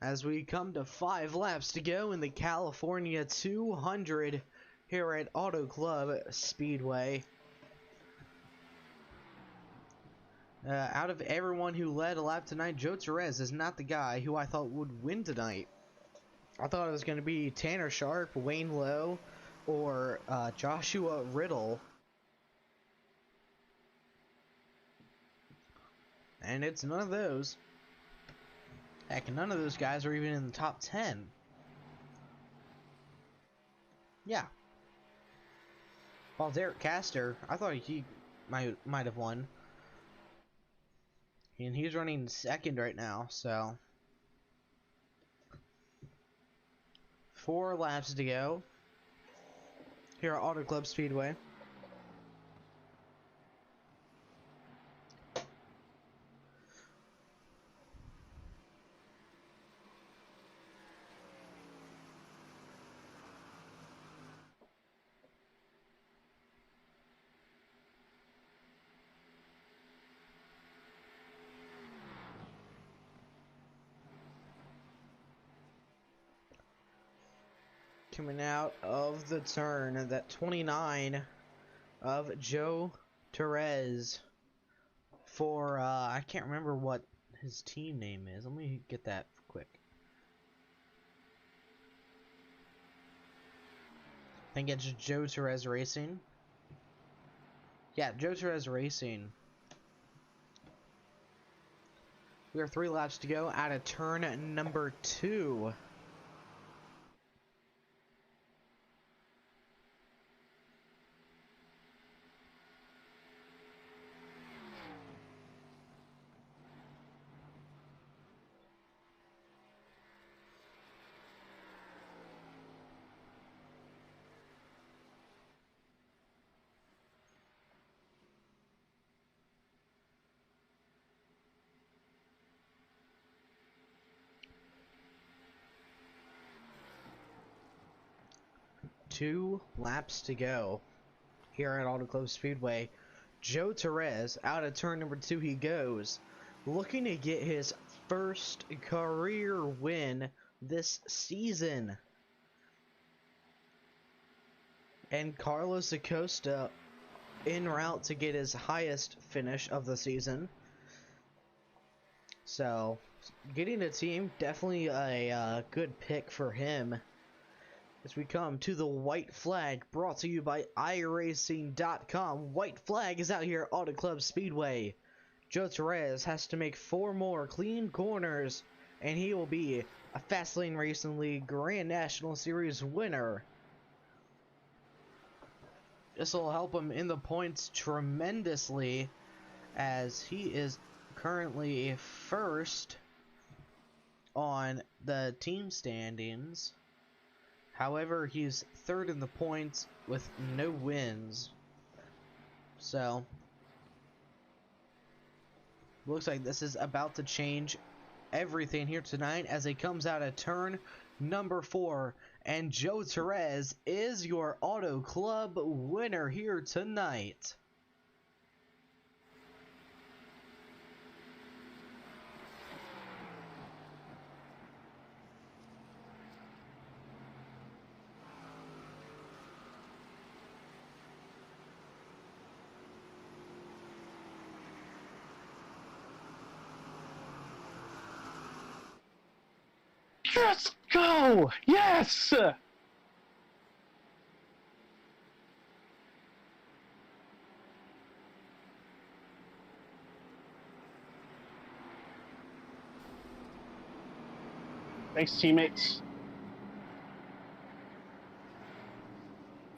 [SPEAKER 2] As we come to 5 laps to go in the California 200 here at Auto Club Speedway. Out of everyone who led a lap tonight, Joe Torres is not the guy who I thought would win tonight. I thought it was going to be Tanner Sharp, Wayne Lowe, or Joshua Riddle. And it's none of those. Heck, none of those guys are even in the top 10. Yeah. Well, Derek Castor, I thought he might have won. And he's running second right now, so 4 laps to go here at Auto Club Speedway. Coming out of the turn, that 29 of Joe Torres for, I can't remember what his team name is. Let me get that quick. I think it's Joe Torres Racing. Yeah, Joe Torres Racing. We are 3 laps to go out of turn number 2. Two laps to go here at Auto Club Speedway. Joe Torres, out of turn number 2 he goes, looking to get his first career win this season. And Carlos Acosta en route to get his highest finish of the season. So, getting a team, definitely a good pick for him. As we come to the white flag, brought to you by iRacing.com. White flag is out here at Auto Club Speedway. Joe Torres has to make 4 more clean corners, and he will be a Fastlane Racing League Grand National Series winner. This will help him in the points tremendously, as he is currently first on the team standings. However, he's 3rd in the points with no wins. So, looks like this is about to change everything here tonight as it comes out of turn number 4. And Joe Torres is your Auto Club winner here tonight.
[SPEAKER 8] Let's go! Yes! Thanks, teammates.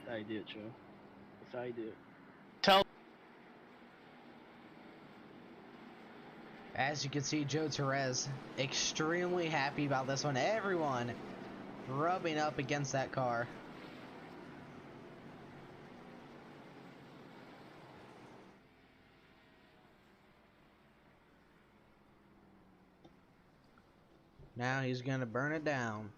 [SPEAKER 9] That's how you do it, Joe. That's how you do it.
[SPEAKER 8] Tell.
[SPEAKER 2] As you can see, Joe Torres extremely happy about this one. Everyone rubbing up against that car. Now he's gonna burn it down.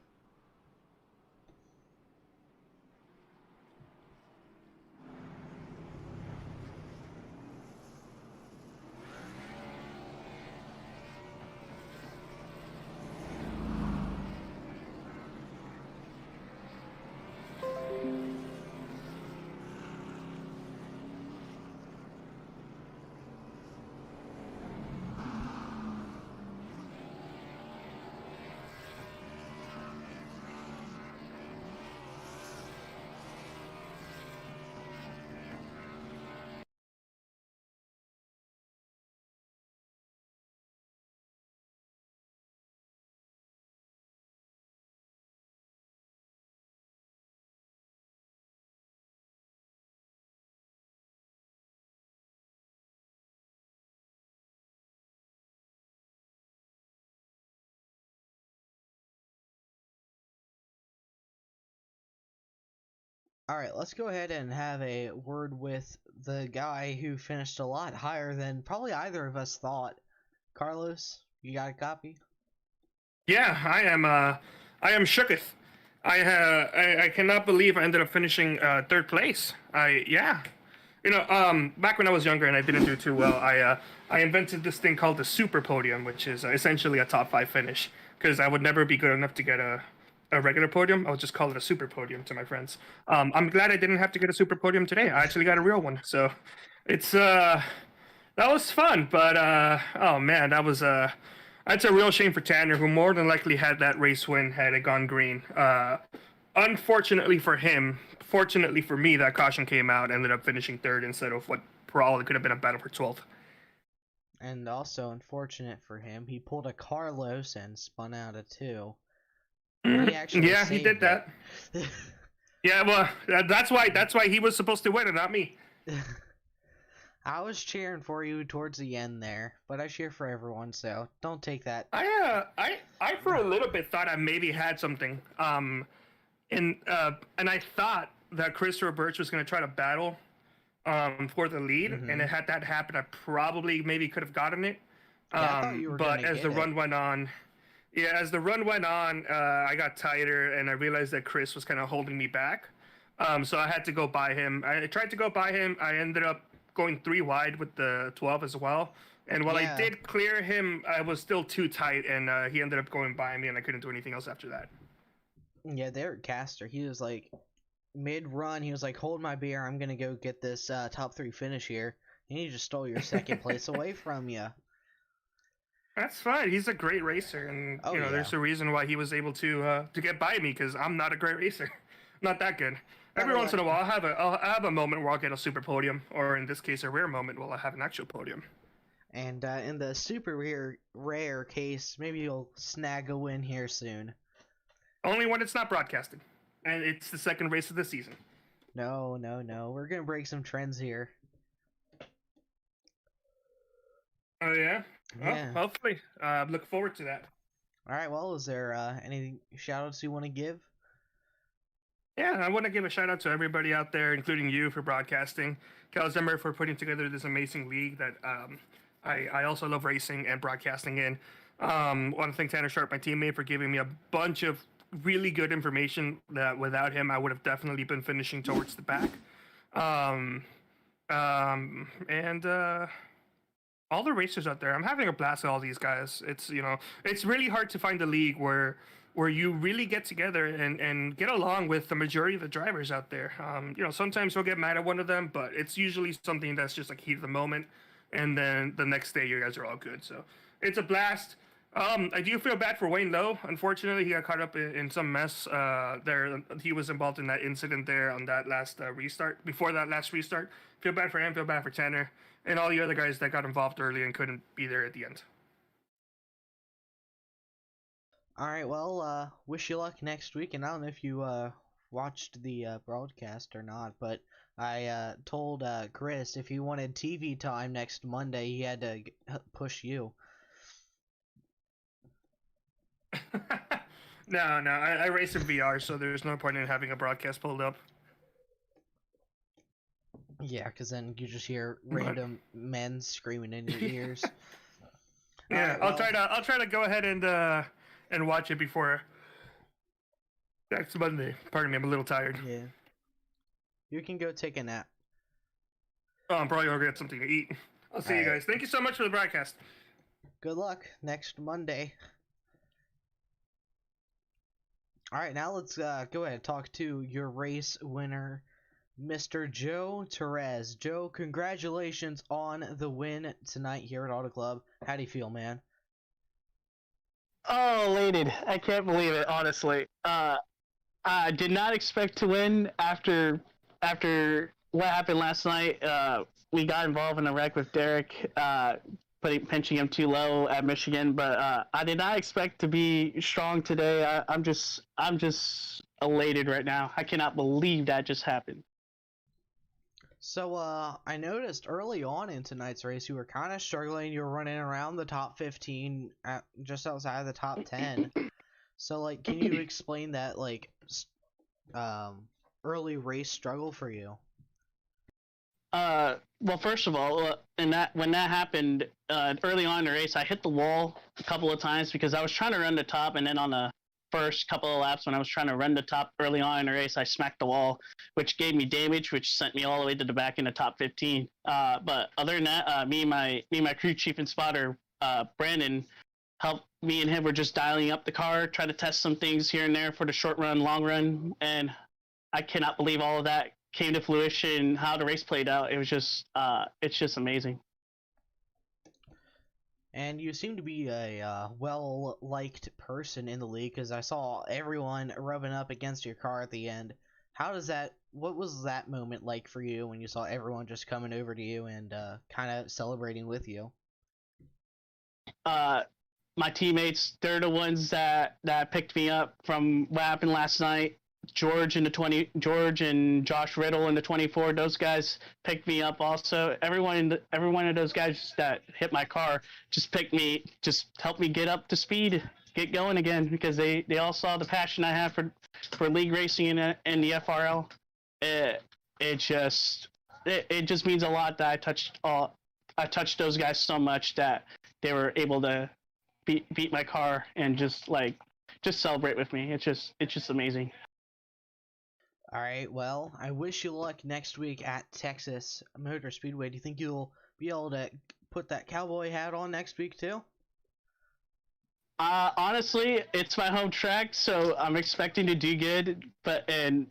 [SPEAKER 2] Alright, let's go ahead and have a word with the guy who finished a lot higher than probably either of us thought. Carlos, you got a copy?
[SPEAKER 3] Yeah, I am shooketh. I cannot believe I ended up finishing third place. Back when I was younger and I didn't do too well, I invented this thing called the super podium, which is essentially a top 5 finish. Because I would never be good enough to get a regular podium. I would just call it a super podium to my friends. I'm glad I didn't have to get a super podium today. I actually got a real one, so it's that was fun. But oh man, that's a real shame for Tanner, who more than likely had that race win had it gone green. Unfortunately for him, fortunately for me, that caution came out, ended up finishing third instead of what probably could have been a battle for 12th.
[SPEAKER 2] And also, unfortunate for him, he pulled a Carlos and spun out a 2. He actually
[SPEAKER 3] Yeah, he did that. Yeah, well, that's why he was supposed to win and not me.
[SPEAKER 2] I was cheering for you towards the end there, but I cheer for everyone, so don't take that.
[SPEAKER 3] I for a little bit thought I maybe had something. And I thought that Christopher Birch was going to try to battle for the lead, and had that happen, I probably maybe could have gotten it.
[SPEAKER 2] Yeah, I thought you were
[SPEAKER 3] but
[SPEAKER 2] gonna
[SPEAKER 3] as
[SPEAKER 2] get
[SPEAKER 3] the
[SPEAKER 2] it.
[SPEAKER 3] run went on, I got tighter, and I realized that Chris was kind of holding me back. So I had to go by him. I tried to go by him. I ended up going 3 wide with the 12 as well. And while I did clear him, I was still too tight, and he ended up going by me, and I couldn't do anything else after that.
[SPEAKER 2] Yeah, Derek Caster, he was like, mid-run, he was like, hold my beer, I'm gonna go get this top 3 finish here. And he just stole your second place away from you.
[SPEAKER 3] That's fine. He's a great racer, and there's a reason why he was able to get by me, because I'm not a great racer, not that good. Every once in a while, I'll have a moment where I'll get a super podium, or in this case, a rare moment where I'll have an actual podium.
[SPEAKER 2] And in the super rare case, maybe you'll snag a win here soon.
[SPEAKER 3] Only when it's not broadcasted, and it's the second race of the season.
[SPEAKER 2] No, we're gonna break some trends here.
[SPEAKER 3] Oh yeah?
[SPEAKER 2] Yeah.
[SPEAKER 3] Well, hopefully. Look forward to that.
[SPEAKER 2] Alright, well, is there any shout-outs you want to give?
[SPEAKER 3] Yeah, I want to give a shout out to everybody out there, including you, for broadcasting. Cal Zimmer for putting together this amazing league that I also love racing and broadcasting in. Want to thank Tanner Sharp, my teammate, for giving me a bunch of really good information that without him I would have definitely been finishing towards the back. And all the racers out there, I'm having a blast with all these guys. It's really hard to find a league where you really get together and get along with the majority of the drivers out there. Sometimes you'll get mad at one of them, but it's usually something that's just like heat of the moment, and then the next day you guys are all good. So it's a blast. I do feel bad for Wayne Lowe. Unfortunately, he got caught up in some mess there. He was involved in that incident there on that last restart. Before that last restart, feel bad for him. Feel bad for Tanner and all the other guys that got involved early and couldn't be there at the end.
[SPEAKER 2] Alright, well, wish you luck next week, and I don't know if you watched the broadcast or not, but I told Chris if he wanted TV time next Monday, he had to push you.
[SPEAKER 3] No, I race in VR, so there's no point in having a broadcast pulled up.
[SPEAKER 2] Yeah, because then you just hear random men screaming in your ears.
[SPEAKER 3] Yeah,
[SPEAKER 2] right,
[SPEAKER 3] I'll try to go ahead and watch it before next Monday. Pardon me, I'm a little tired.
[SPEAKER 2] Yeah. You can go take a nap.
[SPEAKER 3] Oh, I'm probably gonna get something to eat. I'll see you guys. Thank you so much for the broadcast.
[SPEAKER 2] Good luck next Monday. Alright, now let's go ahead and talk to your race winner, Mr. Joe Torres. Joe, congratulations on the win tonight here at Auto Club. How do you feel, man?
[SPEAKER 8] Oh, elated. I can't believe it, honestly. I did not expect to win after what happened last night. We got involved in a wreck with Derek, pinching him too low at Michigan, but I did not expect to be strong today. I'm just elated right now. I cannot believe that just happened.
[SPEAKER 2] So, I noticed early on in tonight's race you were kind of struggling. You were running around the top 15, just outside of the top 10. So, like, can you explain that, like, early race struggle for you?
[SPEAKER 8] Well, first of all, when that happened early on in the race, I hit the wall a couple of times because I was trying to run the top, and then on the first couple of laps when I was trying to run the top early on in the race, I smacked the wall, which gave me damage, which sent me all the way to the back in the top 15. But other than that, me and my crew chief and spotter, Brandon, helped me and him were just dialing up the car, try to test some things here and there for the short run, long run, and I cannot believe all of that came to fruition. How the race played out, it was just it's just amazing.
[SPEAKER 2] And you seem to be a well-liked person in the league because I saw everyone rubbing up against your car at the end. What was that moment like for you when you saw everyone just coming over to you and kind of celebrating with you?
[SPEAKER 8] My teammates, they're the ones that picked me up from what happened last night. George and Josh Riddle in the 24. Those guys picked me up also. Every one of those guys that hit my car just helped me get up to speed, get going again because they all saw the passion I have for league racing in the FRL. It just means a lot that I touched those guys so much that they were able to beat my car and just celebrate with me. It's just amazing.
[SPEAKER 2] All right, well, I wish you luck next week at Texas Motor Speedway. Do you think you'll be able to put that cowboy hat on next week too?
[SPEAKER 8] Honestly, it's my home track, so I'm expecting to do good. But I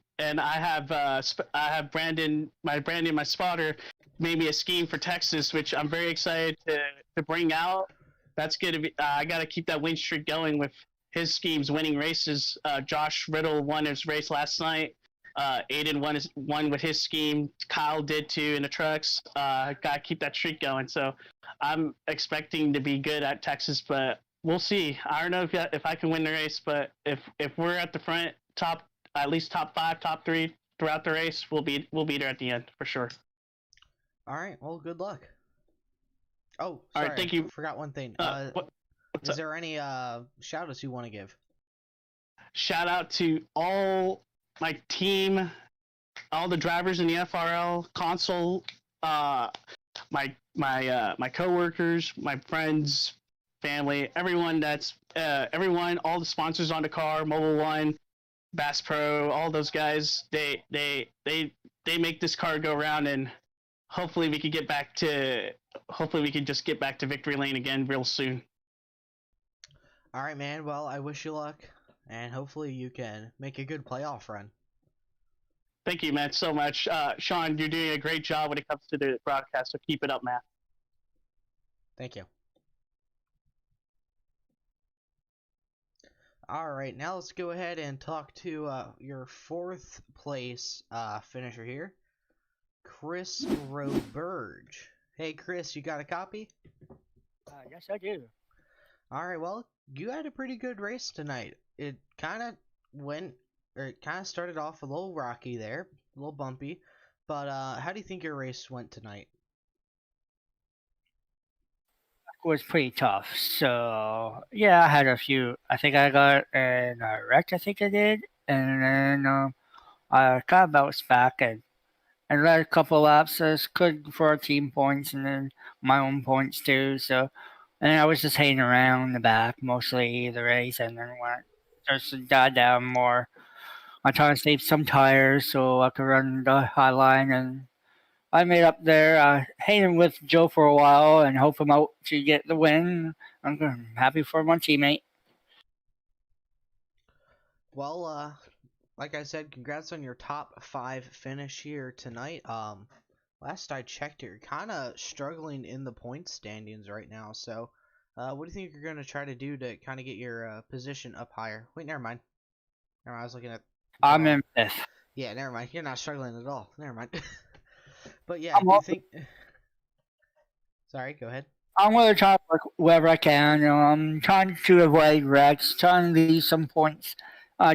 [SPEAKER 8] have Brandon, my spotter, made me a scheme for Texas, which I'm very excited to bring out. That's gonna be. I got to keep that win streak going with his schemes, winning races. Josh Riddle won his race last night. Aiden won with his scheme. Kyle did too in the trucks. Gotta keep that streak going. So I'm expecting to be good at Texas, but we'll see. I don't know if I can win the race, but if we're at the front, at least top 5, top 3 throughout the race, we'll be there at the end for sure.
[SPEAKER 2] All right, well, good luck. Oh, sorry,
[SPEAKER 8] all right, thank you.
[SPEAKER 2] Forgot one thing.
[SPEAKER 8] What's
[SPEAKER 2] is there any shout-outs you want to give?
[SPEAKER 8] Shout out to all my team, all the drivers in the FRL console, my coworkers, my friends, family, everyone all the sponsors on the car, Mobile One, Bass Pro, all those guys. They make this car go around, and hopefully we can just get back to victory lane again real soon.
[SPEAKER 2] All right, man. Well, I wish you luck, and hopefully you can make a good playoff run.
[SPEAKER 8] Thank you, man, so much. Sean, you're doing a great job when it comes to the broadcast, so keep it up, man.
[SPEAKER 2] Thank you. All right, now let's go ahead and talk to your 4th place finisher here, Chris Roberge. Hey, Chris, you got a copy?
[SPEAKER 9] Yes, I do.
[SPEAKER 2] All right, well, you had a pretty good race tonight. It kind of started off a little rocky there, a little bumpy, but how do you think your race went tonight?
[SPEAKER 9] It was pretty tough. So, yeah, I had a few. I think I got in a wreck, I think I did. And then I kind of bounced back and led a couple laps. So it's good for our team points and then my own points too. So, and I was just hanging around the back mostly the race, and then when I started to die down more, I tried to save some tires so I could run the high line, and I made up there, hanging with Joe for a while and hope him out to get the win. I'm happy for my teammate.
[SPEAKER 2] Well, like I said, congrats on your top 5 finish here tonight. Last I checked, you're kind of struggling in the points standings right now. So, what do you think you're gonna try to do to kind of get your position up higher? Wait, never mind. I was looking at.
[SPEAKER 9] I'm in 5th.
[SPEAKER 2] Yeah, never mind. You're not struggling at all. Never mind. But yeah, do you think? Sorry, go ahead.
[SPEAKER 9] I'm going to try to work wherever I can. I'm trying to avoid wrecks, trying to leave some points,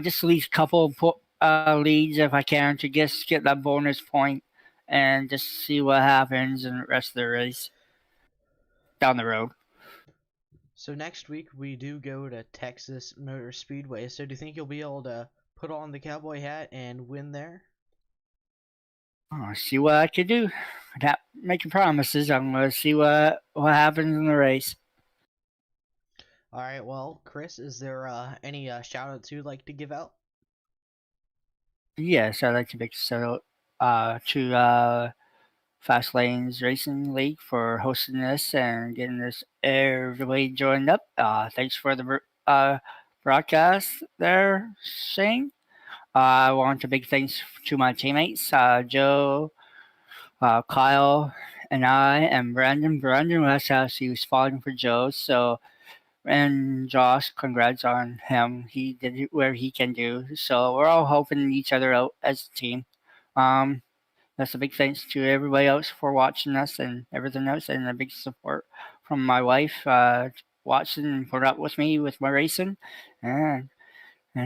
[SPEAKER 9] just at least a couple of leads if I can to just get that bonus point and just see what happens in the rest of the race down the road.
[SPEAKER 2] So next week we do go to Texas Motor Speedway. So do you think you'll be able to put on the cowboy hat and win there?
[SPEAKER 9] I'll see what I can do. Without making promises, I'm going to see what happens in the race.
[SPEAKER 2] All right. Well, Chris, is there any shout outs you'd like to give out?
[SPEAKER 9] Yes, I'd like to big shout to Fastlane's Racing League for hosting this and getting this everybody joined up. Thanks for the broadcast there, Shane. I want to big thanks to my teammates, Joe, Kyle, and I, and Brandon. Brandon was actually responding for Joe, so and Josh, congrats on him. He did where he can do. So we're all helping each other out as a team. Um, that's a big thanks to everybody else for watching us and everything else, and a big support from my wife watching and put up with me with my racing, and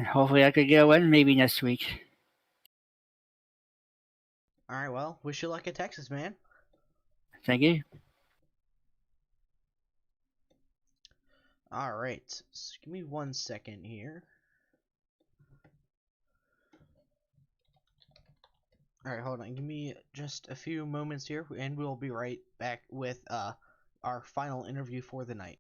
[SPEAKER 9] hopefully I could get a win maybe next week.
[SPEAKER 2] All right. Well, wish you luck at Texas, man.
[SPEAKER 9] Thank you.
[SPEAKER 2] All right. So give me 1 second here. All right, hold on. Give me just a few moments here, and we'll be right back with our final interview for the night.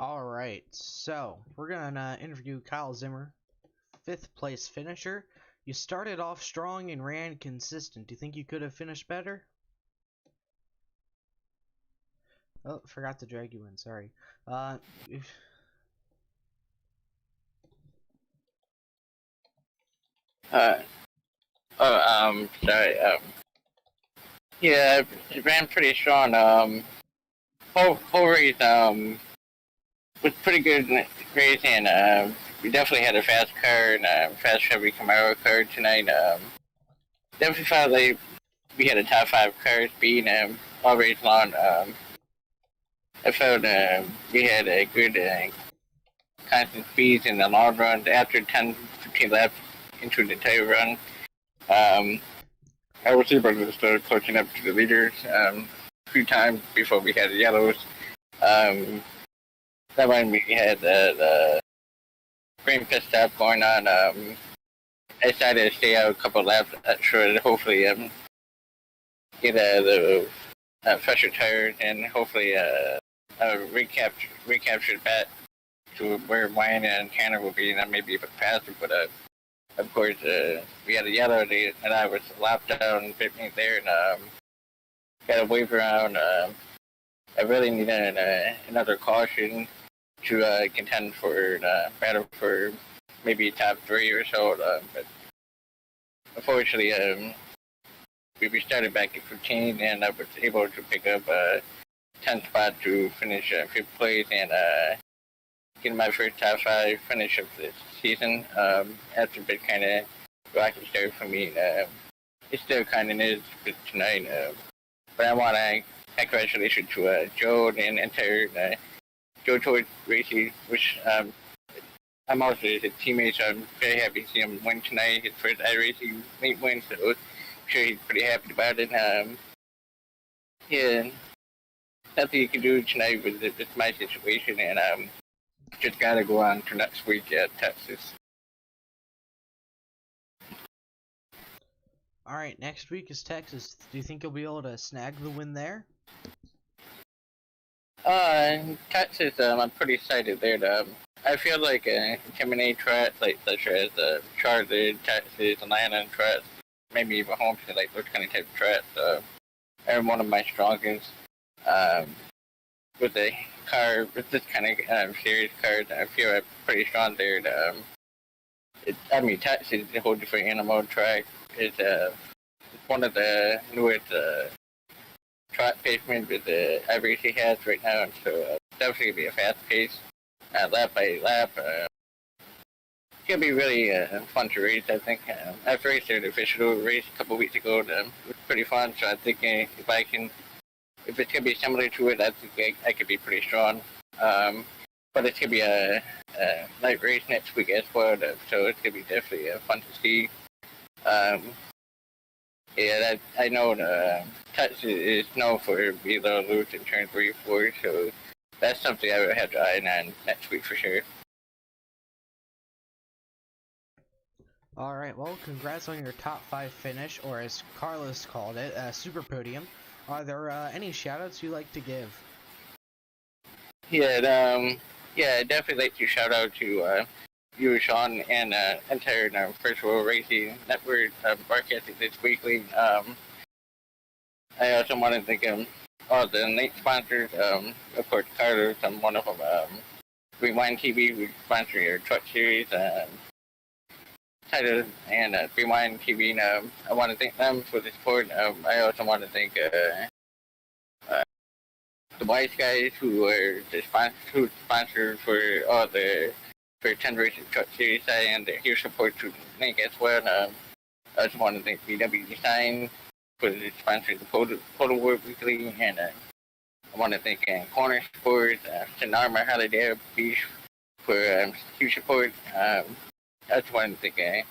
[SPEAKER 2] All right, so we're gonna interview Kyle Zimmer, 5th place finisher. You started off strong and ran consistent. Do you think you could have finished better? Oh, forgot to drag you in. Sorry.
[SPEAKER 10] Sorry. Yeah, it ran pretty strong. Whole race, was pretty good race, and we definitely had a fast car and a fast Chevy Camaro car tonight. Definitely felt like we had a top 5 car speed all race long. I felt we had a good constant speeds in the long run after 10-15 laps into the tail run. I was able to start coaching up to the leaders a few times before we had the yellows. That when we had the green pit stop going on, I decided to stay out a couple laps extra to hopefully get the fresher tires and hopefully recapture back to where Wayne and Tanner will be, and maybe a bit faster. But of course, we had a yellow, and I was lapped down 15th there, and got a wave around. I really needed another caution to contend for battle for maybe top 3 or so. But unfortunately, we started back at 15, and I was able to pick up a 10th spot to finish 5th place and get my first top 5 finish of this season. After a bit kind of rocky start for me. It still kind of is tonight. But I want to congratulations to Joe and entire Joe Toy Racing, which I'm also his teammate, so I'm very happy to see him win tonight. His first iRacing meet win, so I'm sure he's pretty happy about it. Yeah, nothing you can do tonight with my situation, and just gotta go on to next week at Texas.
[SPEAKER 2] All right, next week is Texas. Do you think you'll be able to snag the win there?
[SPEAKER 10] Texas, I'm pretty excited there. I feel like intimidating tracks like such as Charlotte, Texas, Atlanta tracks, maybe even Homestead, like those kind of type of tracks, are one of my strongest. With the car, with this kind of series cars, I feel I'm pretty strong there. Texas is a whole different animal track. It's one of the newest track pavement with the iRacing has right now, and so definitely be a fast pace. lap by lap. It's gonna be really fun to race. I think I've raced an official race a couple weeks ago. It was pretty fun. So I think if it's gonna be similar to it, I think I could be pretty strong. But it's gonna be a night race next week as well. So it's gonna be definitely fun to see. Yeah, I know Touch is known for being a little loose in turn 3 or 4, so that's something I would have to eye on next week for sure.
[SPEAKER 2] Alright, well, congrats on your top 5 finish, or as Carlos called it, Super Podium. Are there any shoutouts you'd like to give?
[SPEAKER 10] Yeah, I'd definitely like to shout out to you, Sean, and entire First World Racing Network broadcasting this weekly. I also want to thank all the late sponsors. Of course, Carlos, I'm one of them. Rewind TV, we sponsor your truck series. Tidal and Rewind TV. I want to thank them for the support. I also want to thank the Wise guys who are the sponsor for all the for 10 Racing Truck Series and their support to Link as well. I also want to thank BW Design for sponsoring the Photo World Weekly, and I want to thank Corner Sports, Sonarma Holiday Beach for huge support. I just want to thank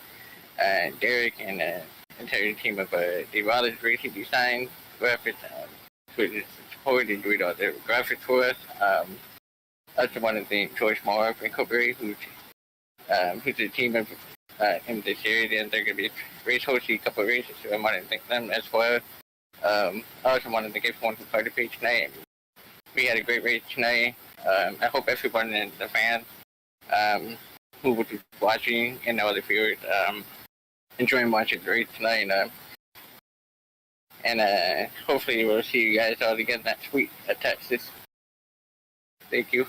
[SPEAKER 10] Derek and the entire team of Devore Racing Design graphics for the support and doing all the graphics for us. I just want to thank George Moore Incorporated, who's the team of in this area, and they're going to be race hosting a couple of races, so I want to thank them as well. I also want to thank everyone who participated tonight. We had a great race tonight. I hope everyone in the fans who will be watching and all the viewers enjoying watching the race tonight. And hopefully we'll see you guys all again next week at Texas. Thank you.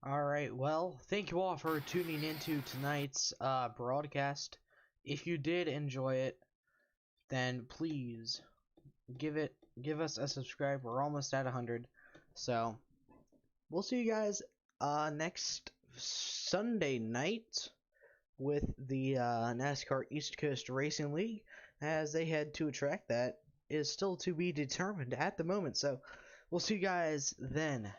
[SPEAKER 2] Alright, well, thank you all for tuning into tonight's broadcast. If you did enjoy it, then please give us a subscribe. We're almost at 100. So, we'll see you guys next Sunday night with the NASCAR East Coast Racing League, as they head to a track that is still to be determined at the moment. So, we'll see you guys then.